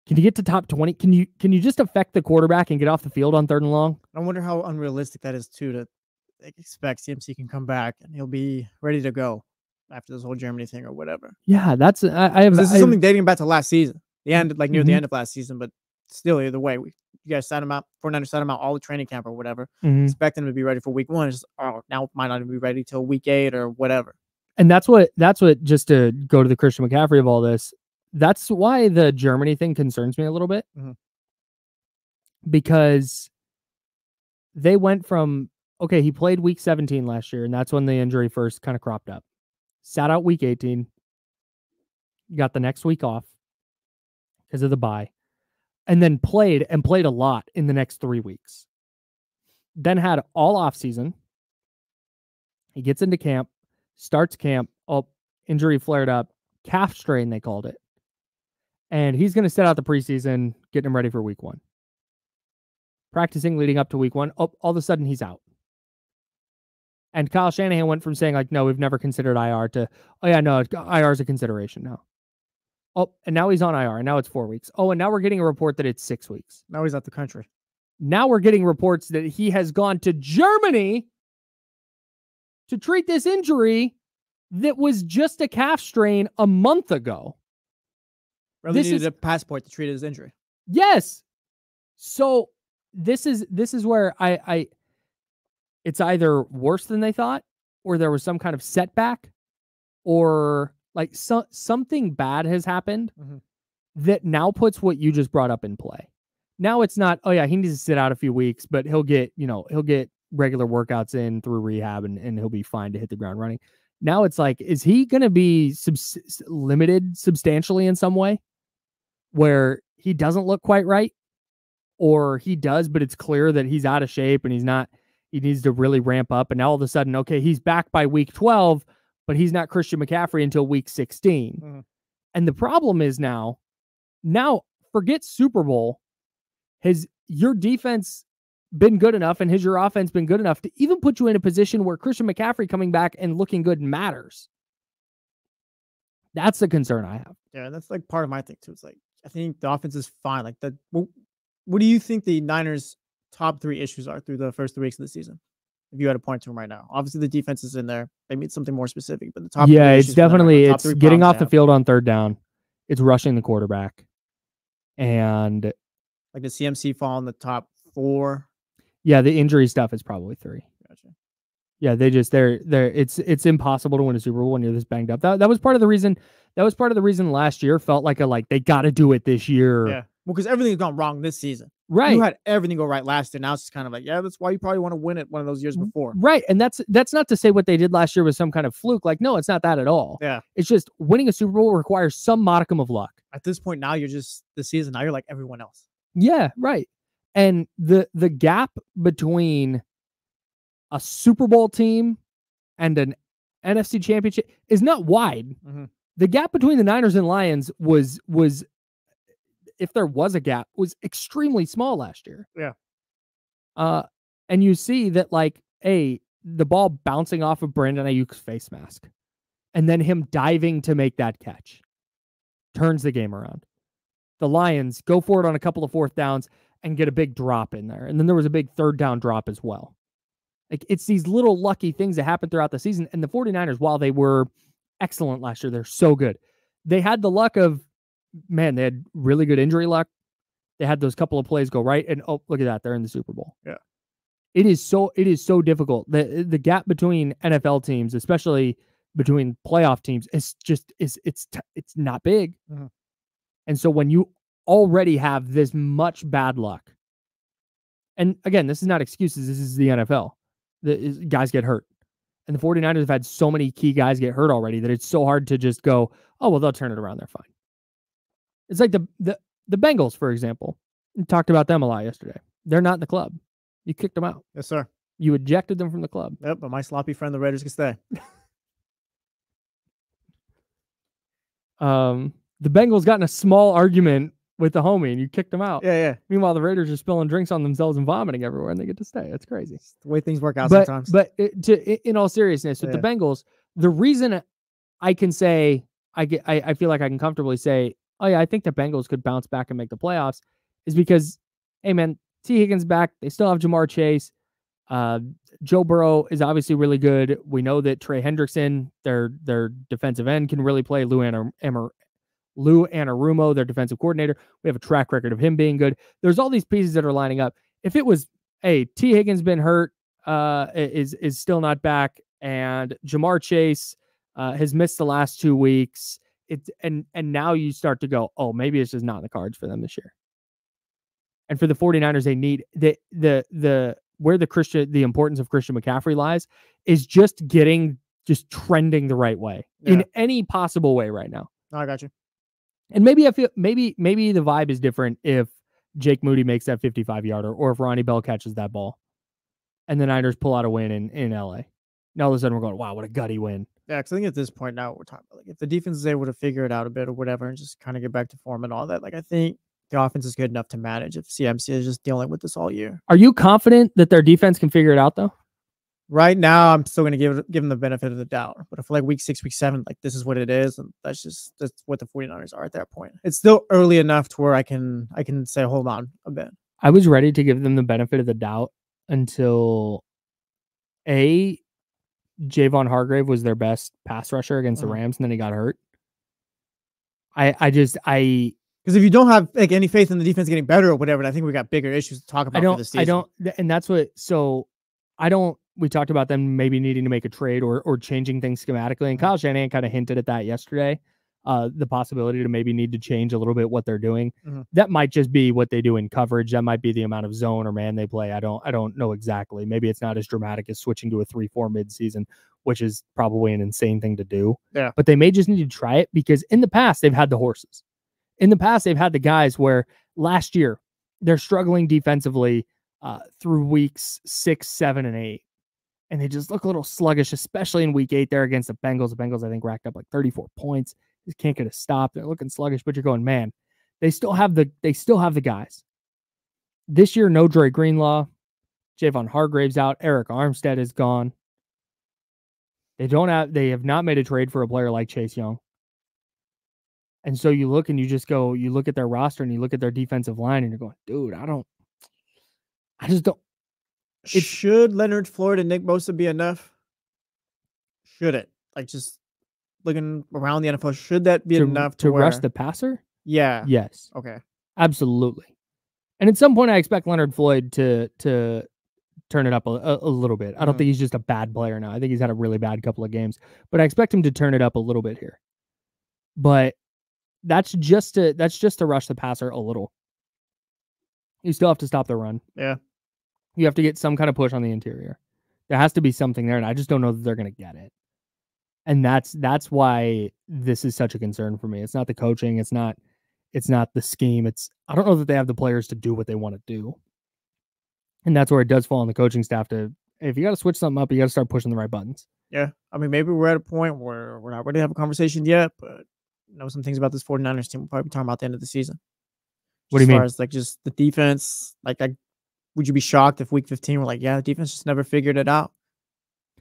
Can you get to top 20? Can you just affect the quarterback and get off the field on 3rd and long? I wonder how unrealistic that is too, to expect CMC can come back and he'll be ready to go after this whole Germany thing or whatever. Yeah, that's this is something dating back to last season, the end, like near the end of last season, but still either way, you guys signed him out, 49ers signed him out all the training camp or whatever, expecting him to be ready for week 1. It's just, now might not even be ready till week 8 or whatever. And that's what just to go to the Christian McCaffrey of all this, that's why the Germany thing concerns me a little bit, because they went from, okay, he played week 17 last year, and that's when the injury first kind of cropped up. Sat out week 18, got the next week off because of the bye, and then played a lot in the next 3 weeks. Then had all off season. He gets into camp, starts camp, Oh, injury flared up. Calf strain, they called it. And he's going to sit out the preseason, getting him ready for week 1. Practicing leading up to week 1. Oh, all of a sudden, he's out. And Kyle Shanahan went from saying, like, no, we've never considered IR to, oh, yeah, no, IR is a consideration now. Oh, and now he's on IR, and now it's 4 weeks. Oh, and now we're getting a report that it's 6 weeks. Now he's out the country. Now we're getting reports that he has gone to Germany to treat this injury that was just a calf strain a month ago. Really needed a passport to treat his injury. Yes. So this is where I it's either worse than they thought, or there was some kind of setback, or like something bad has happened that now puts what you just brought up in play. Now it's not, oh yeah, he needs to sit out a few weeks, but he'll get regular workouts in through rehab and he'll be fine to hit the ground running. Now it's like, is he going to be limited substantially in some way where he doesn't look quite right, or he does, but it's clear that he's out of shape and he needs to really ramp up. And now all of a sudden, okay, he's back by week 12, but he's not Christian McCaffrey until week 16. And the problem is now forget Super Bowl. Has your defense been good enough, and has your offense been good enough to even put you in a position where Christian McCaffrey coming back and looking good matters? That's the concern I have. Yeah, that's like part of my thing too. It's like, I think the offense is fine. Like what do you think the Niners' top 3 issues are through the first 3 weeks of the season? If you had to point to them right now, obviously the defense is in there. Maybe it's something more specific, but the top. Yeah, it's definitely it's getting off the field on third down. It's rushing the quarterback, and like the CMC fall in the top 4. Yeah, the injury stuff is probably 3. Gotcha. Yeah, they're it's impossible to win a Super Bowl when you're this banged up. That was part of the reason. That was part of the reason last year felt like they got to do it this year. Yeah, well, because everything's gone wrong this season. Right. You had everything go right last year. Now it's just kind of like, yeah, that's why you probably want to win it one of those years before. Right. And that's not to say what they did last year was some kind of fluke. Like, no, it's not that at all. Yeah. It's just winning a Super Bowl requires some modicum of luck. At this point now, you're just this season. Now you're like everyone else. Yeah, right. And the gap between a Super Bowl team and an NFC championship is not wide. The gap between the Niners and Lions was if there was a gap, was extremely small last year. Yeah. And you see that the ball bouncing off of Brandon Ayuk's face mask and then him diving to make that catch turns the game around. The Lions go for it on a couple of fourth downs and get a big drop in there. And then there was a big third down drop as well. Like, it's these little lucky things that happen throughout the season. And the 49ers, while they were excellent last year, they're so good. They had the luck of, man, they had really good injury luck. They had those couple of plays go right. And oh, look at that. They're in the Super Bowl. Yeah. It is so difficult. The gap between NFL teams, especially between playoff teams, is just, it's not big. And so when you already have this much bad luck, and again, this is not excuses, this is the NFL. The guys get hurt. And the 49ers have had so many key guys get hurt already that it's so hard to just go, oh, well, they'll turn it around. They're fine. It's like the Bengals, for example. We talked about them a lot yesterday. They're not in the club. You kicked them out. Yes, sir. You ejected them from the club. Yep, but my sloppy friend, the Raiders, can stay. The Bengals got in a small argument with the homie, and you kicked them out. Yeah. Meanwhile, the Raiders are spilling drinks on themselves and vomiting everywhere, and they get to stay. It's crazy. It's the way things work out sometimes. But in all seriousness, with the Bengals, the reason I can say, I feel like I can comfortably say, oh yeah, I think the Bengals could bounce back and make the playoffs, is because, hey man, T. Higgins back. They still have Jamar Chase. Joe Burrow is obviously really good. We know that Trey Hendrickson, their defensive end, can really play. Lou Anarumo, their defensive coordinator. We have a track record of him being good. There's all these pieces that are lining up. If it was, hey, T. Higgins been hurt, is still not back, and Jamar Chase has missed the last 2 weeks, and now you start to go, oh, maybe it's just not in the cards for them this year. And for the 49ers, they need where the importance of Christian McCaffrey lies is just trending the right way in any possible way right now. No, I got you. And maybe I feel maybe the vibe is different if Jake Moody makes that 55-yarder, or if Ronnie Bell catches that ball and the Niners pull out a win in LA. Now all of a sudden we're going, wow, what a gutty win. Yeah, because I think at this point now we're talking about like if the defense is able to figure it out a bit or whatever and just kind of get back to form and all that, like I think the offense is good enough to manage if CMC is just dealing with this all year. Are you confident that their defense can figure it out though? Right now, I'm still going to give them the benefit of the doubt. But if like week 6, week 7, like this is what it is, and that's what the 49ers are at that point. It's still early enough to where I can say hold on a bit. I was ready to give them the benefit of the doubt until Javon Hargrave was their best pass rusher against the Rams, and then he got hurt. Because if you don't have like any faith in the defense getting better or whatever, I think we got bigger issues to talk about for this season. And that's what. So I don't. We talked about them maybe needing to make a trade or changing things schematically, and Kyle Shanahan kind of hinted at that yesterday. The possibility to maybe need to change a little bit what they're doing. That might just be what they do in coverage. That might be the amount of zone or man they play. I don't know exactly. Maybe it's not as dramatic as switching to a 3-4 midseason, which is probably an insane thing to do. Yeah. But they may just need to try it because in the past they've had the horses. In the past they've had the guys where last year they're struggling defensively through weeks 6, 7, and 8. And they just look a little sluggish, especially in week 8 there against the Bengals. The Bengals, I think, racked up like 34 points. Just can't get a stop. They're looking sluggish, but you're going, man, they still have the guys. This year, no Dre Greenlaw. Javon Hargrave's out. Eric Armstead is gone. They have not made a trade for a player like Chase Young. And so you look and you look at their roster and you look at their defensive line and you're going, dude, I just don't. Should Leonard Floyd and Nick Bosa be enough? Should it? Like just looking around the NFL, should that be enough to rush the passer? Yeah. Yes. Okay. Absolutely. And at some point, I expect Leonard Floyd to turn it up a little bit. I don't think he's just a bad player now. I think he's had a really bad couple of games, but I expect him to turn it up a little bit here. But that's just to rush the passer a little. You still have to stop the run. Yeah. You have to get some kind of push on the interior. There has to be something there, and I just don't know that they're going to get it. And that's why this is such a concern for me. It's not the coaching. It's not the scheme. I don't know that they have the players to do what they want to do. And that's where it does fall on the coaching staff if you got to switch something up, you got to start pushing the right buttons. Yeah. I mean, maybe we're at a point where we're not ready to have a conversation yet, but some things about this 49ers team we'll probably be talking about at the end of the season. What do you mean? As far as like just the defense, would you be shocked if week 15 we're like, yeah, the defense just never figured it out?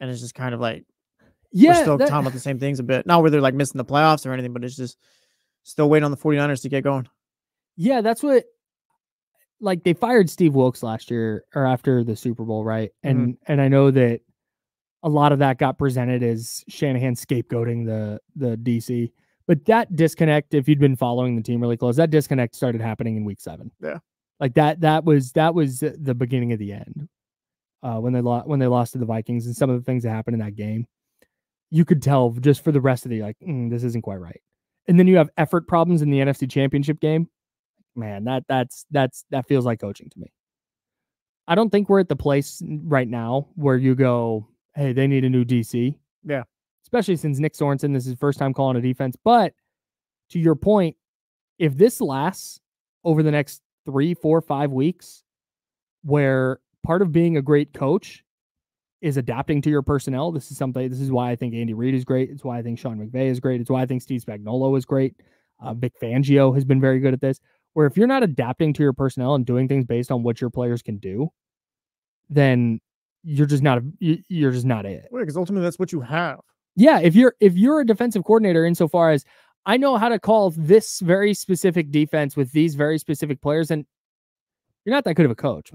And it's just kind of like, we're still talking about the same things a bit. Not where they're like missing the playoffs or anything, but it's just still waiting on the 49ers to get going. Yeah, that's what, like they fired Steve Wilkes last year or after the Super Bowl, right? And I know that a lot of that got presented as Shanahan scapegoating the DC. But that disconnect, if you'd been following the team really close, that disconnect started happening in week 7. Yeah. Like that was the beginning of the end when they lost to the Vikings and some of the things that happened in that game. You could tell just for the rest of the this isn't quite right. And then you have effort problems in the NFC Championship game. Man, that feels like coaching to me. I don't think we're at the place right now where you go, hey, they need a new DC. Yeah. Especially since Nick Sorensen, this is his first time calling a defense. But to your point, if this lasts over the next 3, 4, 5 weeks, where part of being a great coach is adapting to your personnel, this is why I think Andy Reid is great. It's why I think Sean McVay is great. It's why I think Steve Spagnuolo is great. Vic Fangio has been very good at this, where if you're not adapting to your personnel and doing things based on what your players can do, then you're just not it. Because ultimately that's what you have. Yeah, if you're a defensive coordinator insofar as I know how to call this very specific defense with these very specific players, and you're not that good of a coach.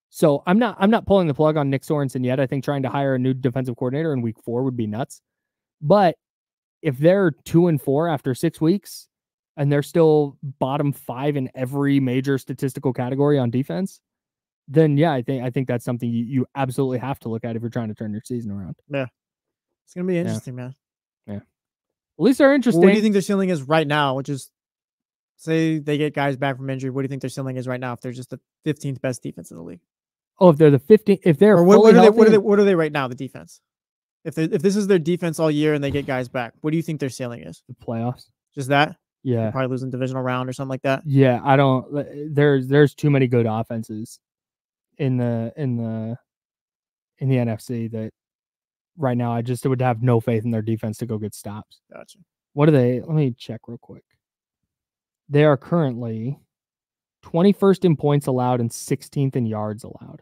So I'm not pulling the plug on Nick Sorensen yet. I think trying to hire a new defensive coordinator in week 4 would be nuts. But if they're 2-4 after 6 weeks and they're still bottom 5 in every major statistical category on defense, then yeah, I think that's something you absolutely have to look at if you're trying to turn your season around. Yeah. It's going to be interesting, man. Yeah. At least they're interesting. Well, what do you think their ceiling is right now? Which is, say they get guys back from injury. What do you think their ceiling is right now if they're just the 15th best defense in the league? Oh, if they're the 15th, if they're or what are they right now, the defense? If this is their defense all year and they get guys back, what do you think their ceiling is? The playoffs. Just that? Yeah. They're probably losing divisional round or something like that. Yeah, I don't. There's too many good offenses in the NFC that right now. I just would have no faith in their defense to go get stops. Gotcha. What are they? Let me check real quick. They are currently 21st in points allowed and 16th in yards allowed.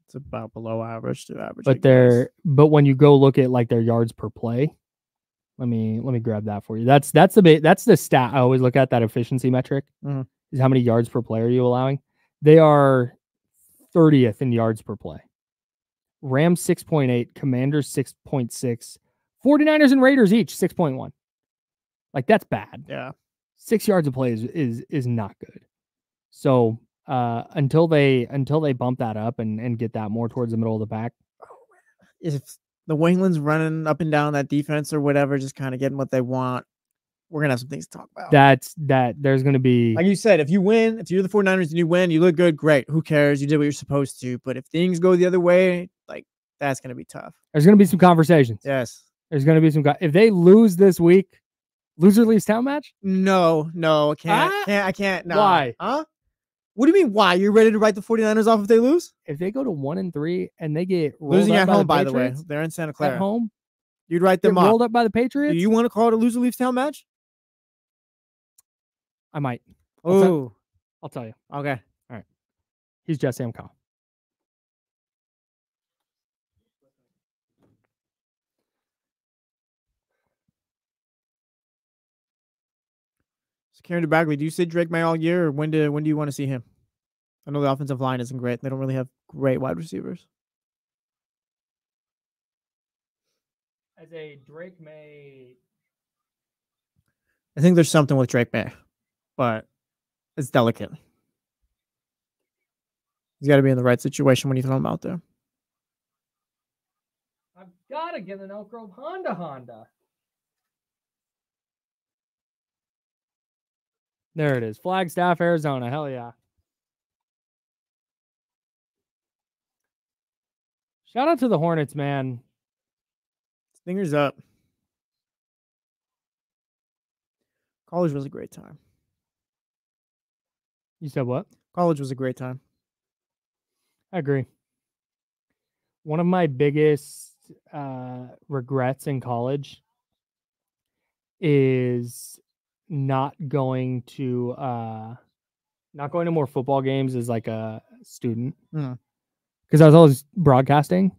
It's about below average to average. But when you go look at like their yards per play, let me grab that for you. That's the stat I always look at, that efficiency metric. Is how many yards per play are you allowing? They are 30th in yards per play. Rams 6.8, Commanders 6.6, 49ers and Raiders each 6.1. Like, that's bad. Yeah. 6 yards of play is not good. So until they bump that up and get that more towards the middle of the pack. If the New England's running up and down that defense or whatever, just kind of getting what they want, we're going to have some things to talk about. There's going to be, like you said, if you win, if you're the 49ers and you win, you look good, great. Who cares? You did what you're supposed to. But if things go the other way, like, that's going to be tough. There's going to be some conversations. Yes. There's going to be some, if they lose this week, loser leaves town match? No, I can't. I can't. No. Why? Huh? What do you mean? Why? You're ready to write the 49ers off if they lose? If they go to 1-3 and they get losing at home, by the Patriots, way, they're in Santa Clara. At home, you'd write them off. Rolled up by the Patriots. Do you want to call it a loser leaves town match? I might. Oh, I'll tell you. Okay. All right. He's Jesse. I'm Kyle. Karen Bagley, do you see Drake May all year, or when do you want to see him? I know the offensive line isn't great. They don't really have great wide receivers. As a Drake May, I think there's something with Drake May, but it's delicate. He's got to be in the right situation when you throw him out there. I've got to get an Elk Grove Honda. There it is. Flagstaff, Arizona. Hell yeah. Shout out to the Hornets, man. Stingers up. College was a great time. You said what? College was a great time. I agree. One of my biggest regrets in college is not going to more football games as like a student, because I was always broadcasting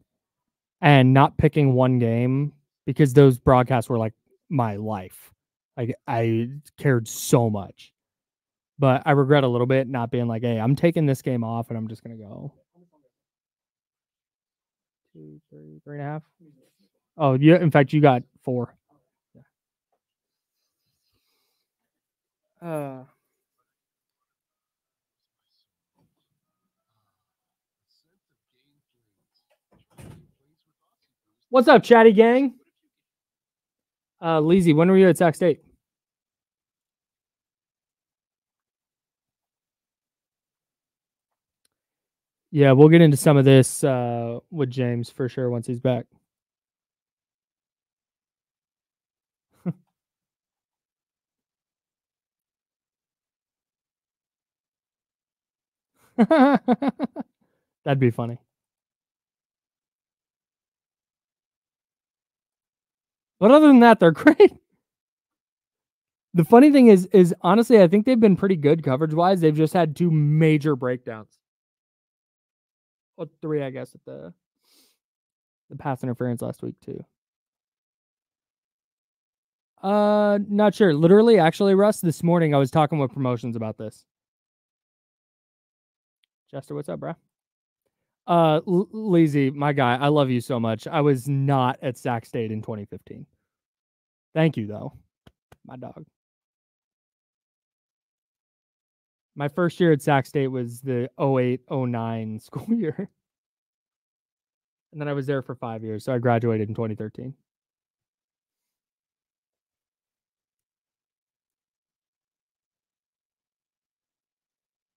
and not picking one game, because those broadcasts were like my life. Like, I cared so much, but I regret a little bit not being like, hey, I'm taking this game off and I'm just gonna go 2, 3, 3.5. Oh, yeah. In fact, you got 4. What's up, chatty gang? Leezy, when were you at Sac State? Yeah, we'll get into some of this with James for sure once he's back. That'd be funny. But other than that, they're great. The funny thing is honestly, I think they've been pretty good coverage-wise. They've just had 2 major breakdowns. Well, 3, I guess, at the pass interference last week, too. Not sure. Literally, actually, Russ, this morning I was talking with promotions about this. Jester, what's up, bro? Lazy, my guy, I love you so much. I was not at Sac State in 2015. Thank you, though. My dog. My first year at Sac State was the 08-09 school year. And then I was there for 5 years, so I graduated in 2013.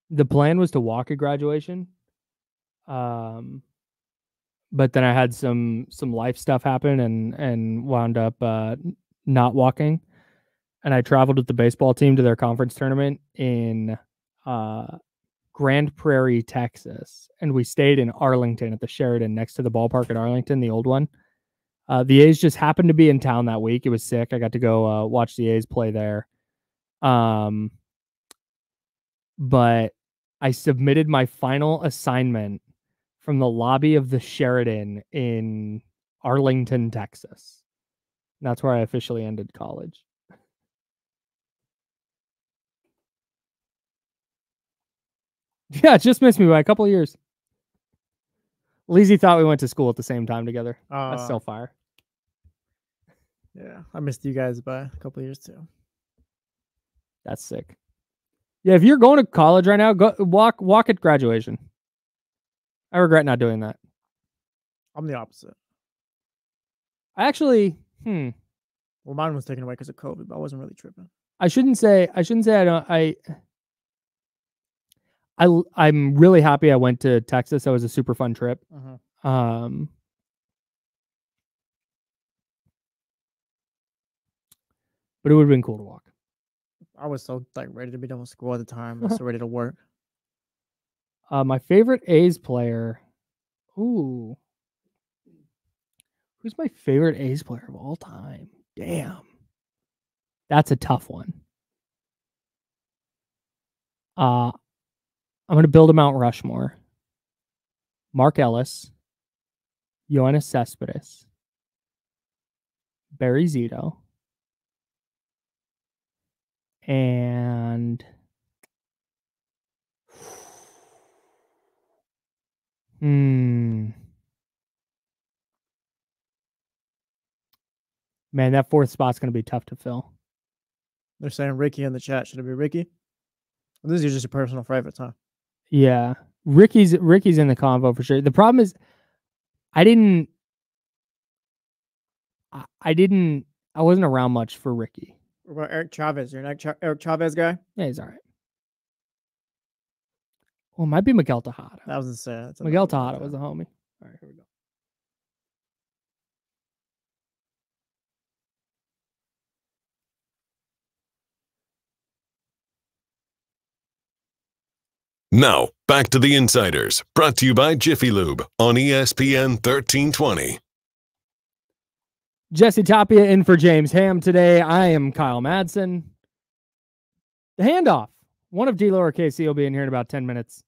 The plan was to walk at graduation. But then I had some life stuff happen and wound up not walking. And I traveled with the baseball team to their conference tournament in Grand Prairie, Texas, and we stayed in Arlington at the Sheraton next to the ballpark at Arlington, the old one. The A's just happened to be in town that week. It was sick. I got to go watch the A's play there. But I submitted my final assignment from the lobby of the Sheraton in Arlington, Texas. That's where I officially ended college. Yeah, it just missed me by a couple of years. Leezy thought we went to school at the same time together. That's so fire. Yeah, I missed you guys by a couple of years too. That's sick. Yeah, if you're going to college right now, go walk at graduation. I regret not doing that. I'm the opposite. I actually, well, mine was taken away because of COVID, but I wasn't really tripping. I shouldn't say I don't. I'm really happy I went to Texas. That was a super fun trip. But it would have been cool to walk. I was so ready to be done with school at the time. I was so ready to work. My favorite A's player. Ooh. Who's my favorite A's player of all time? Damn. That's a tough one. I'm going to build a Mount Rushmore. Mark Ellis, Yoenis Cespedes, Barry Zito, and man, that fourth spot's going to be tough to fill. They're saying Ricky in the chat. Should it be Ricky? Well, this is just a personal favorite, huh? Yeah, Ricky's in the convo for sure. The problem is, I wasn't around much for Ricky. What about Eric Chavez? You're an Eric Chavez guy? Yeah, he's all right. Well, it might be Miguel Tejada. That was sad. Miguel Tejada was a homie. All right, here we go. Now, back to the Insiders, brought to you by Jiffy Lube on ESPN 1320. Jesse Tapia in for James Ham today. I am Kyle Madsen. The Handoff. One of D-Lower KC will be in here in about 10 minutes.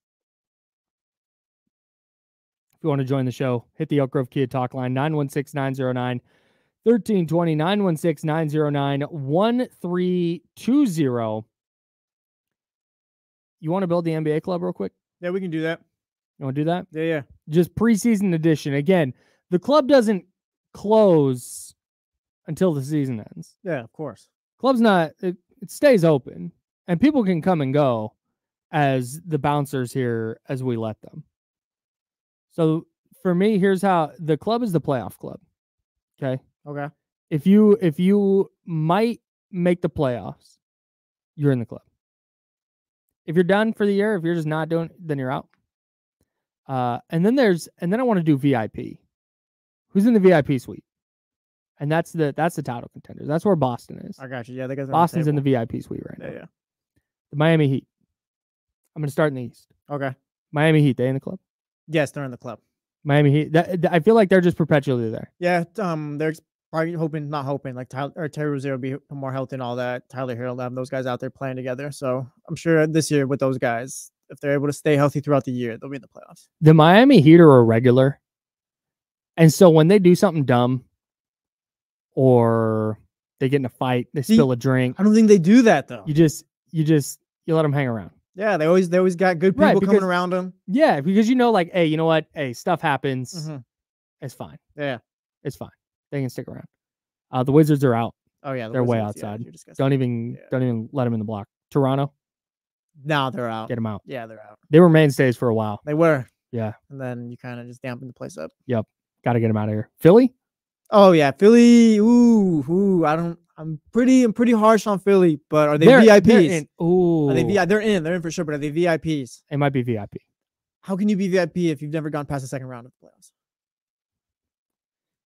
If you want to join the show, hit the Elk Grove Kia talk line, 916-909-1320, 916-909-1320. You want to build the NBA club real quick? Yeah, we can do that. You want to do that? Yeah. Just preseason edition. Again, the club doesn't close until the season ends. Yeah, of course. Club's not, it stays open, and people can come and go as the bouncers here as we let them. So for me, here's how the club is the playoff club. Okay. If you might make the playoffs, you're in the club. If you're done for the year, if you're just not doing, then you're out. And then I want to do VIP. Who's in the VIP suite? And that's the title contenders. That's where Boston is. I got you. Yeah, they got Boston's in the VIP suite right now. Yeah. The Miami Heat. I'm gonna start in the East. Okay. Miami Heat, they in the club? Yes, they're in the club. Miami Heat. I feel like they're just perpetually there. Yeah. They're probably not hoping like Terry Rozier will be more healthy and all that. Tyler Hero will have those guys out there playing together. So I'm sure this year with those guys, if they're able to stay healthy throughout the year, they'll be in the playoffs. The Miami Heat are irregular. And so when they do something dumb or they get in a fight, they spill a drink. I don't think they do that though. You let them hang around. Yeah, they always got good people coming around them. Yeah, because like, hey, you know what? Hey, stuff happens. Mm-hmm. It's fine. Yeah. It's fine. They can stick around. The Wizards are out. Oh yeah, they're way outside. Yeah, don't even let them in the block. Toronto. No, they're out. Get them out. Yeah, they're out. They were mainstays for a while. They were. Yeah. And then you kind of just dampen the place up. Yep. Got to get them out of here. Philly. Oh yeah, Philly. Ooh. I'm pretty harsh on Philly, but are they VIPs? They're in. Ooh. Are they They're in. They're in for sure. But are they VIPs? It might be VIP. How can you be VIP if you've never gone past the second round of the playoffs?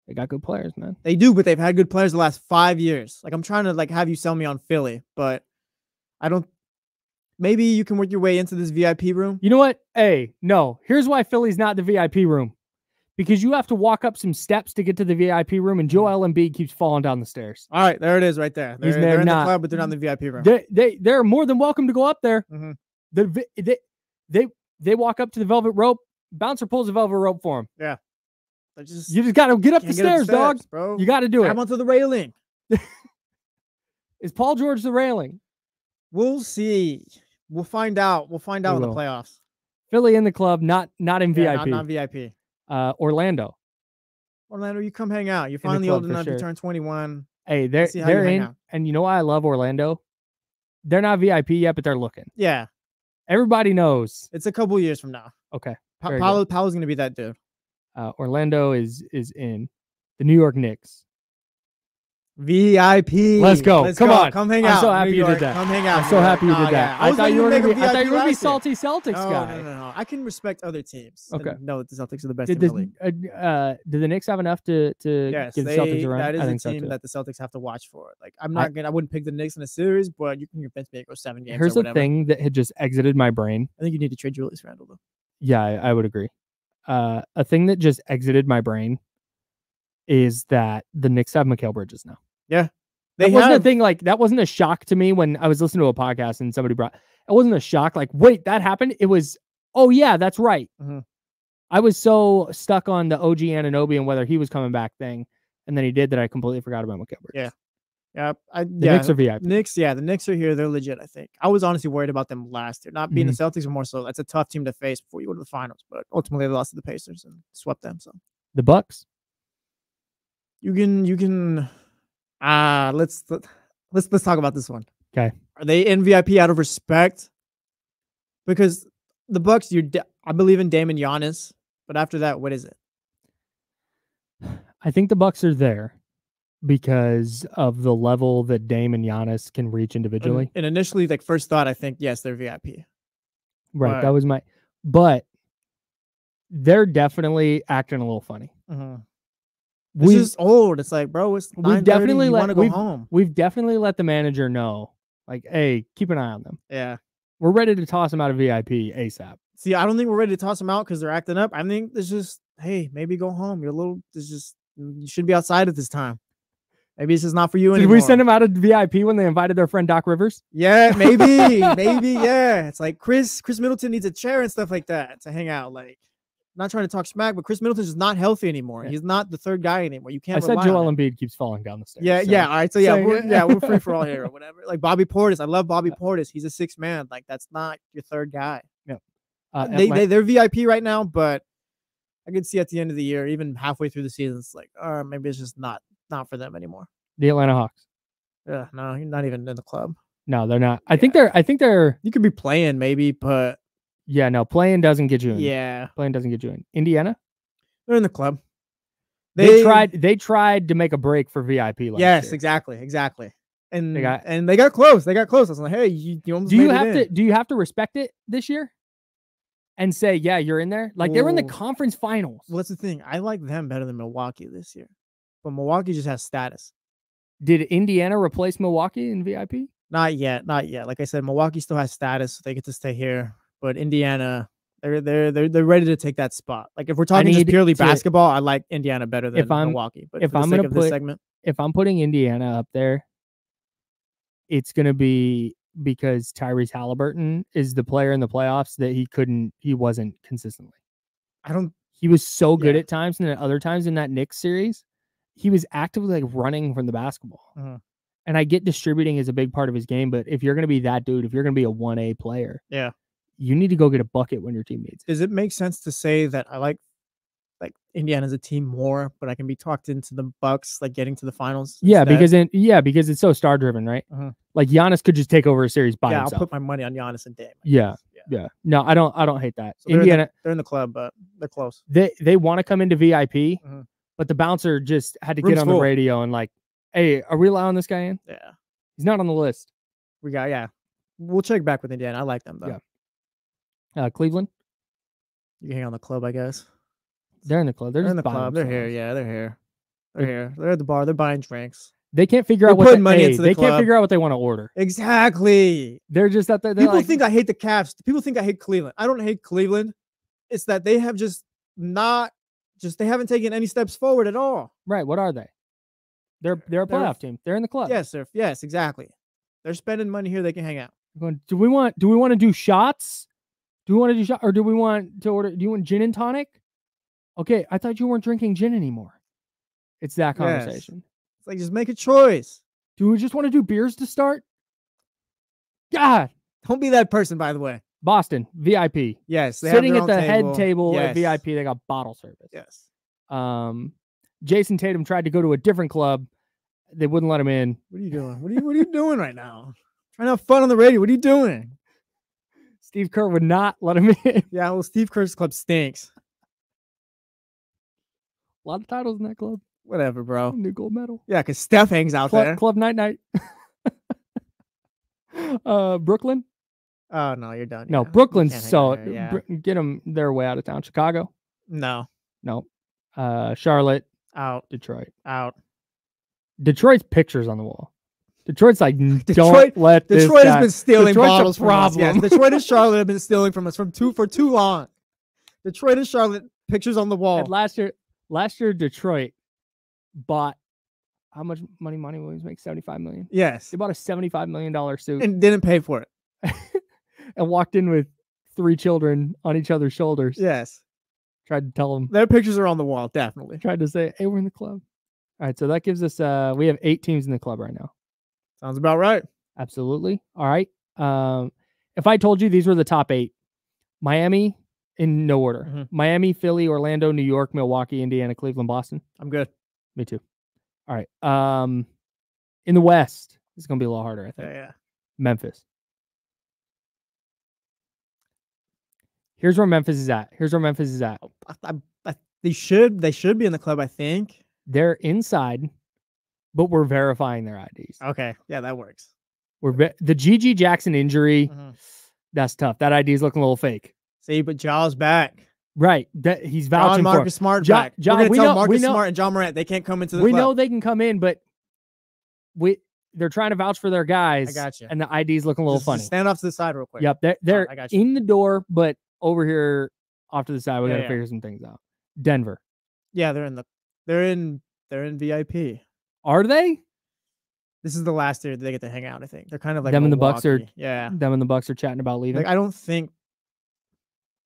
They got good players, man. They do, but they've had good players the last 5 years. Like I'm trying to have you sell me on Philly, but I don't. maybe you can work your way into this VIP room. You know what? Hey, no. Here's why Philly's not the VIP room. Because you have to walk up some steps to get to the VIP room, and Joel Embiid keeps falling down the stairs. All right, there it is right there. They're in the club, but they're not in the VIP room. They're more than welcome to go up there. They walk up to the velvet rope. Bouncer pulls the velvet rope for him. Yeah. You just got to get up the stairs, dog. Bro. You got to do it. I'm onto the railing. Is Paul George the railing? We'll see. We'll find out. We'll find out in the playoffs. Philly in the club, not in VIP. Not VIP. Orlando, you come hang out. You're finally old enough to turn 21. Hey, they're in. And you know why I love Orlando? They're not VIP yet, but they're looking. Yeah. Everybody knows. It's a couple years from now. Okay. Paolo's going to be that dude. Orlando is in. The New York Knicks. VIP. Let's go. Come on. Come hang out. I'm so happy you did that. Come hang out. I'm so happy you did that. Yeah. I thought you were going to be salty Celtics guy. No. I can respect other teams. Okay. No, the Celtics are the best team in the league. Did the Knicks have enough to yes, give the Celtics a run? That is a team that the Celtics have to watch for. Like, I wouldn't pick the Knicks in a series, but you can convince me to go 7 games. Here's the thing that had just exited my brain. I think you need to trade Julius Randle, though. Yeah, I would agree. A thing that just exited my brain is that the Knicks have Mikal Bridges now. Yeah. That wasn't a thing, like, that wasn't a shock to me when I was listening to a podcast and somebody it wasn't a shock, like, wait, that happened? It was, oh yeah, that's right. I was so stuck on the OG Anunoby and whether he was coming back thing, and then he did, that I completely forgot about Mikal Bridges. Yeah. The Knicks are VIP. The Knicks are here. They're legit, I think. I was honestly worried about them last year. Not being the Celtics, but more so. That's a tough team to face before you go to the finals. But ultimately, they lost to the Pacers and swept them. So the Bucks. You can. Let's talk about this one. Okay. Are they in VIP out of respect? Because the Bucks, I believe in Dame and Giannis, but after that, what is it? I think the Bucks are there because of the level that Dame and Giannis can reach individually. And initially, like, first thought, I think, yes, they're VIP. Right. That was but they're definitely acting a little funny. This is old. It's like, bro, it's 9:30. You want to go home. We've definitely let the manager know, like, hey, keep an eye on them. Yeah. We're ready to toss them out of VIP ASAP. See, I don't think we're ready to toss them out because they're acting up. I think it's just, hey, maybe go home. You should be outside at this time. Maybe it's just not for you anymore. Did we send them out of VIP when they invited their friend Doc Rivers? Yeah, maybe. Yeah. It's like Chris Middleton needs a chair and stuff like that to hang out. Like, not trying to talk smack, but Chris Middleton's just not healthy anymore. Yeah. He's not the third guy anymore. You can't. I said Joel Embiid keeps falling down the stairs. Yeah. All right. So we're free for all here or whatever. Like Bobby Portis. I love Bobby Portis. He's a 6th man. Like, that's not your third guy. Yeah. They're VIP right now, but I could see at the end of the year, even halfway through the season, it's like, maybe it's just not for them anymore. The Atlanta Hawks. Yeah, no, you're not even in the club. No, they're not. I think they're. You could be playing maybe, but yeah, no, playing doesn't get you in. Yeah, playing doesn't get you in. Indiana, they're in the club. They tried to make a break for VIP last year. Exactly. And they got close. I was like, hey, you almost do you have to respect it this year? And say, yeah, you're in there. Like, they were in the conference finals. Well, that's the thing. I like them better than Milwaukee this year, but Milwaukee just has status. Did Indiana replace Milwaukee in VIP? Not yet. Like I said, Milwaukee still has status. So they get to stay here, but Indiana, they're ready to take that spot. Like, if we're talking just purely basketball, I like Indiana better than Milwaukee. But if I'm going to put this segment, if I'm putting Indiana up there, it's going to be because Tyrese Halliburton is the player in the playoffs that he wasn't consistently. He was so good at times, and then other times in that Knicks series, he was actively like running from the basketball. And I get distributing is a big part of his game, but if you're going to be that dude, if you're going to be a 1A player, you need to go get a bucket when your team needs it. Does it make sense to say that I like Indiana's a team more, but I can be talked into the Bucks like getting to the finals? Yeah, instead? because it's so star driven, right? Like, Giannis could just take over a series by himself. I'll put my money on Giannis and Dame. Yeah. No, I don't hate that. So Indiana, they're in the club, but they're close. They want to come into VIP, but the bouncer just had to get on the radio and like, hey, are we allowing this guy in? Yeah, he's not on the list. We'll check back with Indiana. I like them though. Yeah. Cleveland, you can hang on the club, I guess. They're in the club. They're in the club. They're here. Yeah, they're here. They're here. They're at the bar. They're buying drinks. They can't figure out what money into the club. Can't figure out what they want to order. Exactly. They're just out there. People think I hate the Cavs. People think I hate Cleveland. I don't hate Cleveland. It's that they have they haven't taken any steps forward at all. Right. What are they? They're a playoff team. They're in the club. Yes, exactly. They're spending money here. They can hang out. Do we want to do shots? Do we want to do shots, or do we want to order? Do you want gin and tonic? Okay, I thought you weren't drinking gin anymore. It's that conversation. Yes. It's like, just make a choice. Do we just want to do beers to start? God, don't be that person. By the way, Boston VIP. Yes, they sitting at the head table at VIP. They got bottle service. Yes. Jason Tatum tried to go to a different club. They wouldn't let him in. What are you doing? What are you doing right now? Trying to have fun on the radio. What are you doing? Steve Kerr would not let him in. Yeah, well, Steve Kerr's club stinks. A lot of titles in that club. Whatever, bro. New gold medal. Yeah, because Steph hangs out there. Club night. Brooklyn. Oh, no, you're done. No, Brooklyn's so get them their way out of town. Chicago. No. Charlotte. Out. Detroit. Out. Detroit's pictures on the wall. Detroit's like, Detroit has been stealing bottles from us. Yes, Detroit and Charlotte have been stealing from us for too long. Detroit and Charlotte, pictures on the wall. And last year, Detroit bought how much money Monty Williams makes? $75 million. Yes. They bought a $75 million suit and didn't pay for it. And walked in with 3 children on each other's shoulders. Yes. Tried to tell them. Their pictures are on the wall, definitely. Tried to say, hey, we're in the club. All right, so that gives us we have 8 teams in the club right now. Sounds about right. Absolutely. All right. If I told you these were the top 8, Miami in no order. Mm-hmm. Miami, Philly, Orlando, New York, Milwaukee, Indiana, Cleveland, Boston. I'm good. Me too. All right. In the West, it's going to be a little harder, I think. Yeah. Memphis. Here's where Memphis is at. They should be in the club, I think. They're inside, but we're verifying their IDs. Okay. Yeah, that works. The G.G. Jackson injury, that's tough. That ID is looking a little fake. See, but Jaw's back. Right. He's vouching for Marcus Smart back. We're going to tell Marcus Smart and John Morant they can't come into the club. We know they can come in, but they're trying to vouch for their guys. I got you. And the ID's looking a little funny. Stand off to the side real quick. Yep. They're in the door, but over here off to the side, we got to figure some things out. Denver. Yeah, they're in VIP. Are they? This is the last year that they get to hang out, I think. They're kind of like them and the Milwaukee. Them and the Bucks are chatting about leaving. Like, I don't think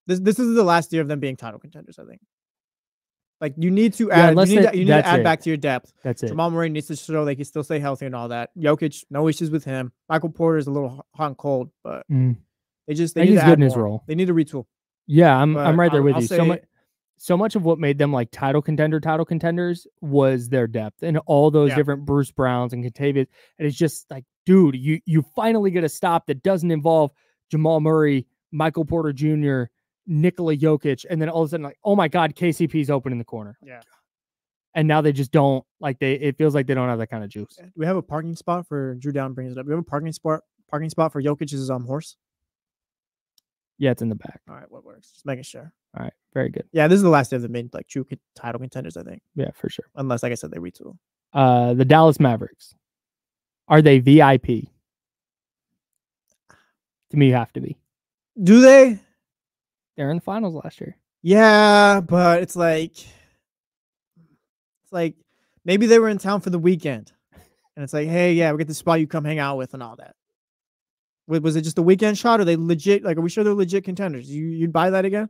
this is the last year of them being title contenders, I think. Like, you need to add you need to add back to your depth. That's it. Jamal Murray needs to show they can still stay healthy and all that. Jokic, no issues with him. Michael Porter is a little hot and cold, but they need to add in his role. They need to retool. Yeah, I'm right there with you. So much of what made them like title contenders was their depth and all those different Bruce Browns and Contavious. And it's just like, dude, you finally get a stop that doesn't involve Jamal Murray, Michael Porter Jr., Nikola Jokic, and then all of a sudden, like, oh my God, KCP's open in the corner. Yeah. And now they just don't it feels like they don't have that kind of juice. Do we have a parking spot for Drew Down brings it up? Do we have a parking spot for Jokic's horse? Yeah, it's in the back. All right, what works? Just making sure. All right, very good. Yeah, this is the last day of the main like true title contenders, I think. Yeah, for sure. Unless, like I said, they retool. The Dallas Mavericks. Are they VIP? To me, you have to be. Do they? They're in the finals last year. Yeah, but it's like maybe they were in town for the weekend, and it's like, hey, yeah, we get the spot you come hang out with and all that. Was it just a weekend shot? Or are they legit? Like, are we sure they're legit contenders? You'd buy that again?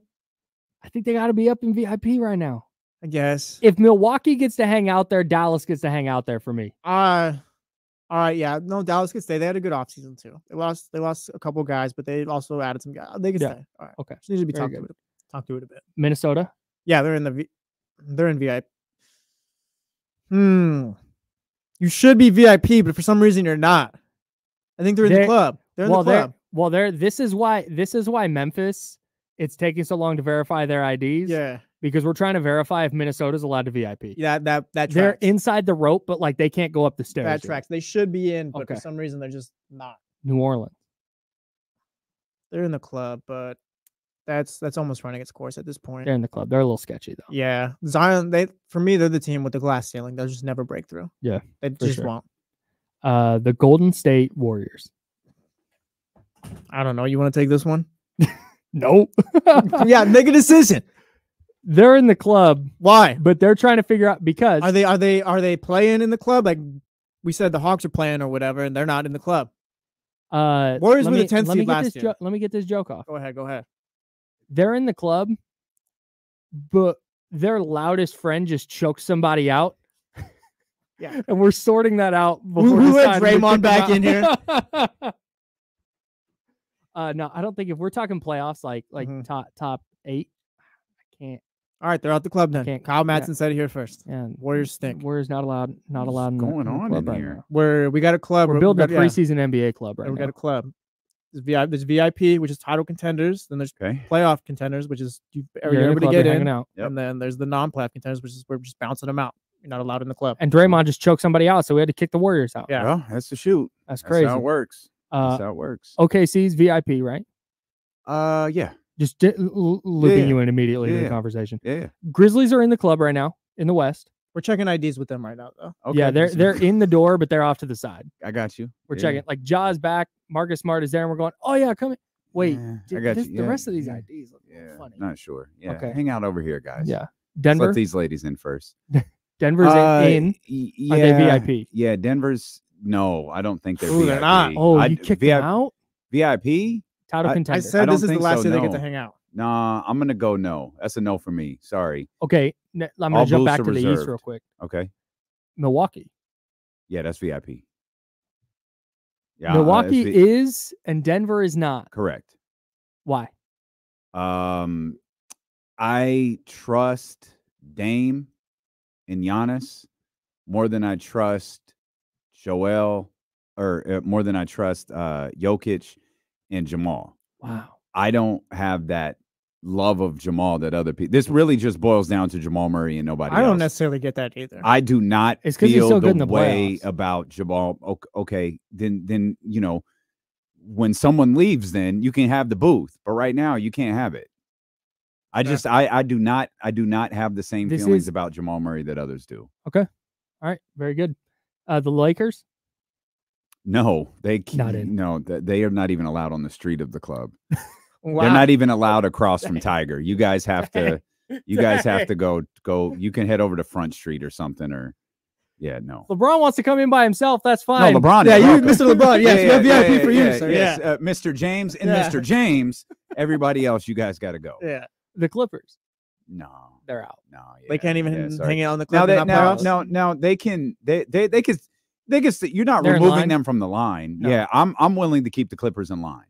I think they got to be up in VIP right now. I guess. If Milwaukee gets to hang out there, Dallas gets to hang out there for me. All right, yeah. No, Dallas could stay. They had a good offseason too. They lost a couple guys, but they also added some guys. They could stay. All right. Okay. Just need to be talked to it a bit. Minnesota? Yeah, they're in VIP. You should be VIP, but for some reason you're not. I think they're in the club. They're in the club. This is why Memphis, it's taking so long to verify their IDs. Yeah. Because we're trying to verify if Minnesota's allowed to VIP. Yeah, that tracks. They're inside the rope, but like they can't go up the stairs. That tracks. They should be in, but for some reason they're just not. New Orleans. They're in the club, but That's almost running its course at this point. They're in the club. They're a little sketchy though. Yeah, Zion. For me, they're the team with the glass ceiling. They'll just never break through. Yeah, they just won't. The Golden State Warriors. I don't know. You want to take this one? Nope. Yeah, make a decision. They're in the club. Why? But they're trying to figure out because are they playing in the club? Like we said, the Hawks are playing or whatever, and they're not in the club. Warriors were the 10th seed last year. Let me get this joke off. Go ahead. They're in the club, but their loudest friend just choked somebody out. Yeah, and we're sorting that out. Who had Draymond back in here? No, I don't think if we're talking playoffs, like top 8, I can't. All right, they're out the club then. Kyle Madsen said it here first. Yeah, Warriors stink. Warriors not allowed. What's going on in here? We got a club. We're building a preseason NBA club right now. We got a club. There's VIP, which is title contenders. Then there's playoff contenders, which is everybody get in. Out. Yep. And then there's the non-playoff contenders, which is we're just bouncing them out. You're not allowed in the club. And Draymond just choked somebody out, so we had to kick the Warriors out. Yeah, well, that's the shoot. That's crazy. That's how it works. That's how it works. OKC's VIP, right? Yeah. Just looping you in immediately to the conversation. Yeah. Grizzlies are in the club right now in the West. We're checking IDs with them right now, though. Okay. Yeah, they're in the door, but they're off to the side. I got you. We're checking. Like Ja's back, Marcus Smart is there, and we're going, oh yeah, come in. Wait, I got you. The rest of these IDs look funny. Not sure. Yeah. Okay. Hang out over here, guys. Yeah. Denver. Let these ladies in first. Denver's in. Yeah, are they VIP? Yeah, Denver's. No, I don't think they're VIP. They're not. Oh, you kicked them out? VIP? Title contender. I said this is the last year they get to hang out. Nah, I'm going to go no. That's a no for me. Sorry. Okay, I'm going to jump back to the East real quick. Okay. Milwaukee. Yeah, that's VIP. Yeah, Milwaukee is and Denver is not. Correct. Why? I trust Dame and Giannis more than I trust Joel or more than I trust Jokic and Jamal. Wow. I don't have that love of Jamal that other people. This really just boils down to Jamal Murray and nobody else. I don't necessarily get that either. I do not it's feel he's so good the in the way playoffs. About Jamal. Okay, then you know, when someone leaves, then you can have the booth. But right now, you can't have it. I just I do not have the same feelings about Jamal Murray that others do. Okay. All right. Very good. The Lakers? No, they not in. No, they are not even allowed on the street of the club. Wow. They're not even allowed across from Tiger. You guys have to. You guys have to go. You can head over to Front Street or something. Or yeah, no. LeBron wants to come in by himself. That's fine. No, LeBron. Yeah, you, Mr. LeBron. Yes, we have VIP for you, sir. Yes, Yeah, Mr. James and Mr. James. Everybody else, you guys got to go. Yeah. The Clippers. No, they're out. No, they can't even hang out on the club. Now they can. They could. You're not removing them from the line. No. Yeah, I'm willing to keep the Clippers in line.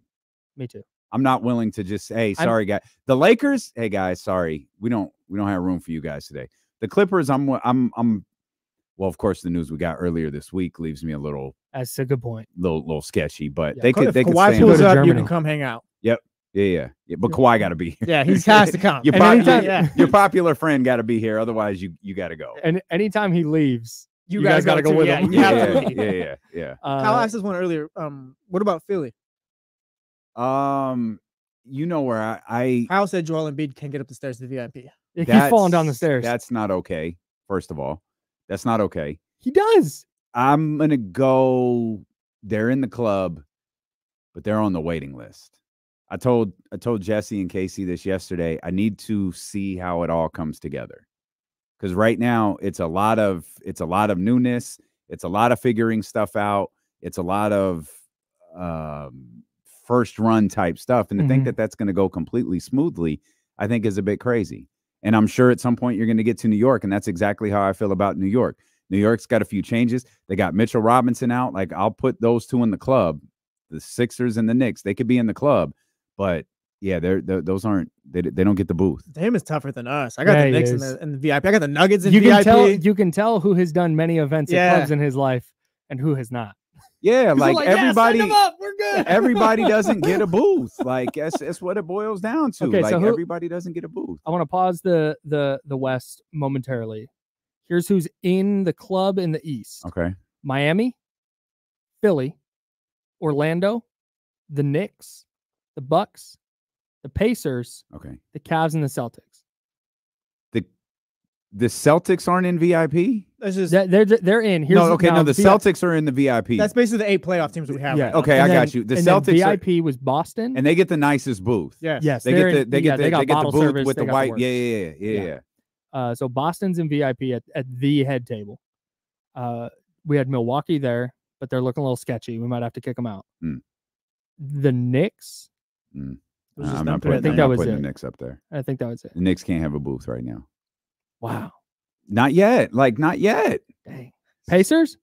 Me too. I'm not willing to just sorry guys. The Lakers, hey guys, sorry. We don't have room for you guys today. The Clippers, I'm well, of course the news we got earlier this week leaves me a little that's a good point. Little sketchy, but yeah. they could Kawhi pulls up, you can come hang out. Yep. Yeah. But Kawhi got to be here. Yeah, he has to come. Your popular friend got to be here. Otherwise, you got to go. And anytime he leaves, you guys got to go with him. Yeah. Kyle asked this one earlier. What about Philly? You know where I Kyle said Joel Embiid can't get up the stairs to the VIP. He keeps falling down the stairs. That's not okay. First of all, that's not okay. He does. I'm gonna go. They're in the club, but they're on the waiting list. I told Jesse and Casey this yesterday. I need to see how it all comes together, because right now it's a lot of newness. It's a lot of figuring stuff out. It's a lot of first run type stuff, and to think that that's going to go completely smoothly, I think is a bit crazy. And I'm sure at some point you're going to get to New York, and that's exactly how I feel about New York. New York's got a few changes. They got Mitchell Robinson out. Like, I'll put those two in the club, the Sixers and the Knicks. They could be in the club, but yeah, those aren't. They don't get the booth. Dame is tougher than us. I got the Knicks in the VIP. I got the Nuggets in VIP. You can tell who has done many events at clubs in his life and who has not. Yeah, like everybody. Send them up. We're good. Everybody doesn't get a booth. Like that's what it boils down to. Okay, like so everybody doesn't get a booth. I want to pause the West momentarily. Here's who's in the club in the East. Okay. Miami, Philly, Orlando, the Knicks, the Bucks, the Pacers, Okay. the Cavs, and the Celtics. The Celtics aren't in VIP? That's just They're in. Here's No, the Celtics are in the VIP. that's basically the 8 playoff teams we have. Yeah. Right now. Okay, I got you. The Celtics VIP was Boston, and they get the nicest booth. Yes. They get the bottle booth service, with they the got white. works. Yeah. So Boston's in VIP at the head table. We had Milwaukee there, but they're looking a little sketchy. We might have to kick them out. The Knicks. I'm not putting that was the it. Knicks up there. I think that was it. The Knicks can't have a booth right now. Wow. Not yet. Not yet. Dang. Pacers?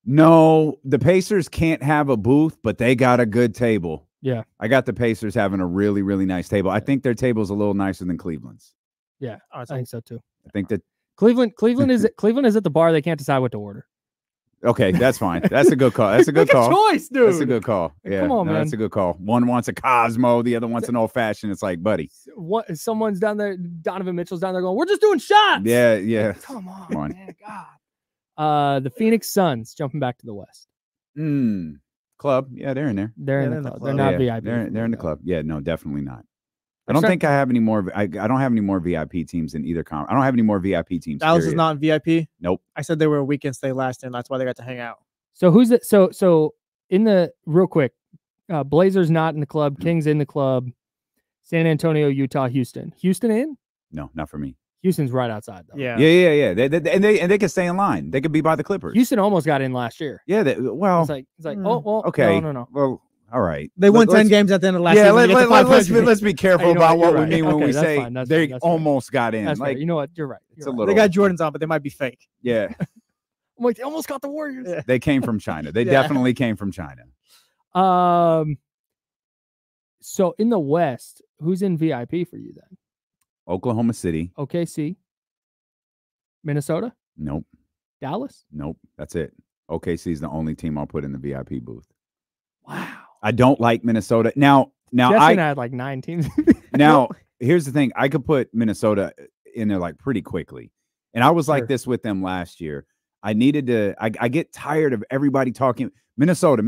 No, the Pacers can't have a booth, but they got a good table. Yeah. I got the Pacers having a really, really nice table. I think their table's a little nicer than Cleveland's. Yeah, I think so too. I think that Cleveland is at the bar. They can't decide what to order. Okay, that's fine. That's a good call. That's a good call. Choice, dude. That's a good call. Yeah, come on, man. That's a good call. One wants a Cosmo, the other wants an old fashioned. It's like, buddy. Someone's down there. Donovan Mitchell's down there going, "We're just doing shots." Yeah. Come on. Man, God. The Phoenix Suns jumping back to the West. Club. Yeah, they're in there. They're in the club. They're not VIP. They're in the club. Yeah, no, definitely not. I don't think I have any more. I don't have any more VIP teams in either conference. I don't have any more VIP teams. Dallas is not in VIP. Nope. I said they were a weekend stay last year, and that's why they got to hang out. So who's it? So in the real quick, Blazers not in the club. Kings in the club. San Antonio, Utah, Houston. Houston in? No, not for me. Houston's right outside though. Yeah. They could stay in line. They could be by the Clippers. Houston almost got in last year. Yeah. It's like oh well. Okay. No. Well, all right. They won 10 games at the end of last season. Let's be careful about what we mean when we say they almost got in. That's like, you know what? You're right. It's a little. They got Jordans on, but they might be fake. Yeah. I'm like, they almost got the Warriors. Yeah. They came from China. They definitely came from China. So in the West, who's in VIP for you then? Oklahoma City. OKC. Minnesota? Nope. Dallas? Nope. That's it. OKC is the only team I'll put in the VIP booth. Wow. I don't like Minnesota. Now Jesse and I had like 9 teams. Now, here's the thing. I could put Minnesota in there like pretty quickly. And I was like this with them last year. I needed to, I get tired of everybody talking Minnesota.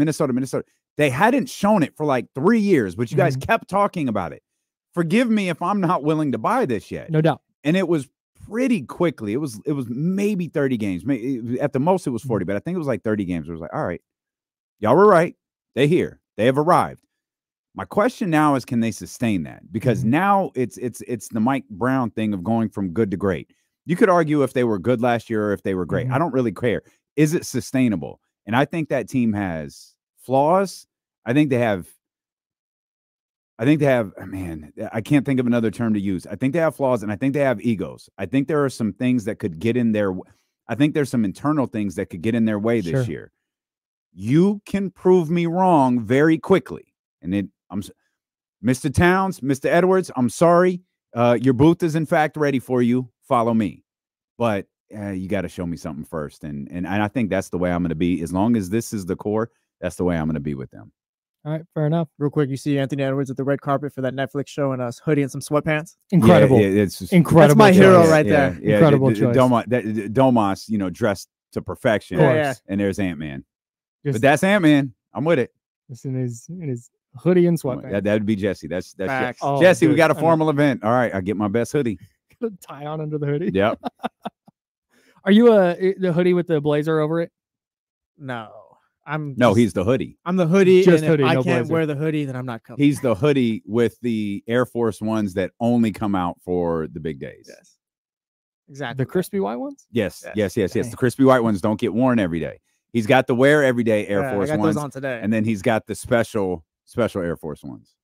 They hadn't shown it for like 3 years, but you guys kept talking about it. Forgive me if I'm not willing to buy this yet. No doubt. And it was pretty quickly. It was maybe 30 games. Maybe, at the most, it was 40, but I think it was like 30 games. It was like, all right, y'all were right. They're here. They have arrived. My question now is, can they sustain that? Because now it's the Mike Brown thing of going from good to great. You could argue if they were good last year or if they were great. I don't really care. Is it sustainable? And I think that team has flaws. I think they have, man, I can't think of another term to use. I think they have flaws and I think they have egos. I think there are some things that could get in their, I think there's some internal things that could get in their way this year. You can prove me wrong very quickly. And Mr. Towns, Mr. Edwards, I'm sorry. Your booth is in fact ready for you. Follow me. But you got to show me something first. And I think that's the way I'm going to be. As long as this is the core, that's the way I'm going to be with them. All right, fair enough. Real quick, you see Anthony Edwards at the red carpet for that Netflix show in a hoodie and some sweatpants. Incredible. Yeah, it's just, incredible. That's my hero right yeah, there. Yeah, incredible choice. Domas, dressed to perfection. Yeah. And there's Ant-Man. Just, but that's Ant-Man. I'm with it. Just in his hoodie and sweatpants. That'd be Jesse. That's Facts. Oh, Jesse, dude, we got a formal event. All right, I get my best hoodie. Tie on under the hoodie. Yep. Are you the hoodie with the blazer over it? No. He's the hoodie. I'm the hoodie. Just and hoodie, if I no can't blazer. wear the hoodie, then I'm not coming. He's the hoodie with the Air Force Ones that only come out for the big days. Yes. Exactly. The crispy white ones? Yes. The crispy white ones don't get worn every day. He's got the wear everyday Air Force I got Ones. those on today. And then he's got the special Air Force Ones.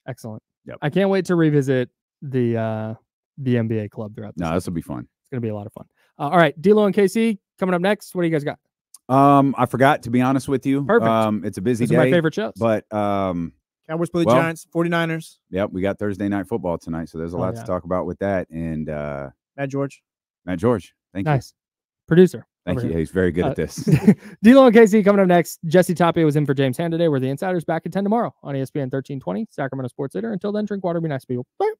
Excellent. Yep. I can't wait to revisit the NBA club throughout this. No, this will be fun. It's going to be a lot of fun. All right, D'Lo and KC coming up next. What do you guys got? I forgot, to be honest with you. Perfect. It's a busy Those day. are my favorite shows. But Cowboys play the Giants, 49ers. Yep, we got Thursday night football tonight, so there's a lot to talk about with that. And Matt George. Thank you. Nice. Producer. Thank you. He's very good at this. D'Lo and KC coming up next. Jesse Tapia was in for James Hand today. We're the Insiders, back at 10 tomorrow on ESPN 1320, Sacramento Sports Leader. Until then, drink water, be nice to people. Bye.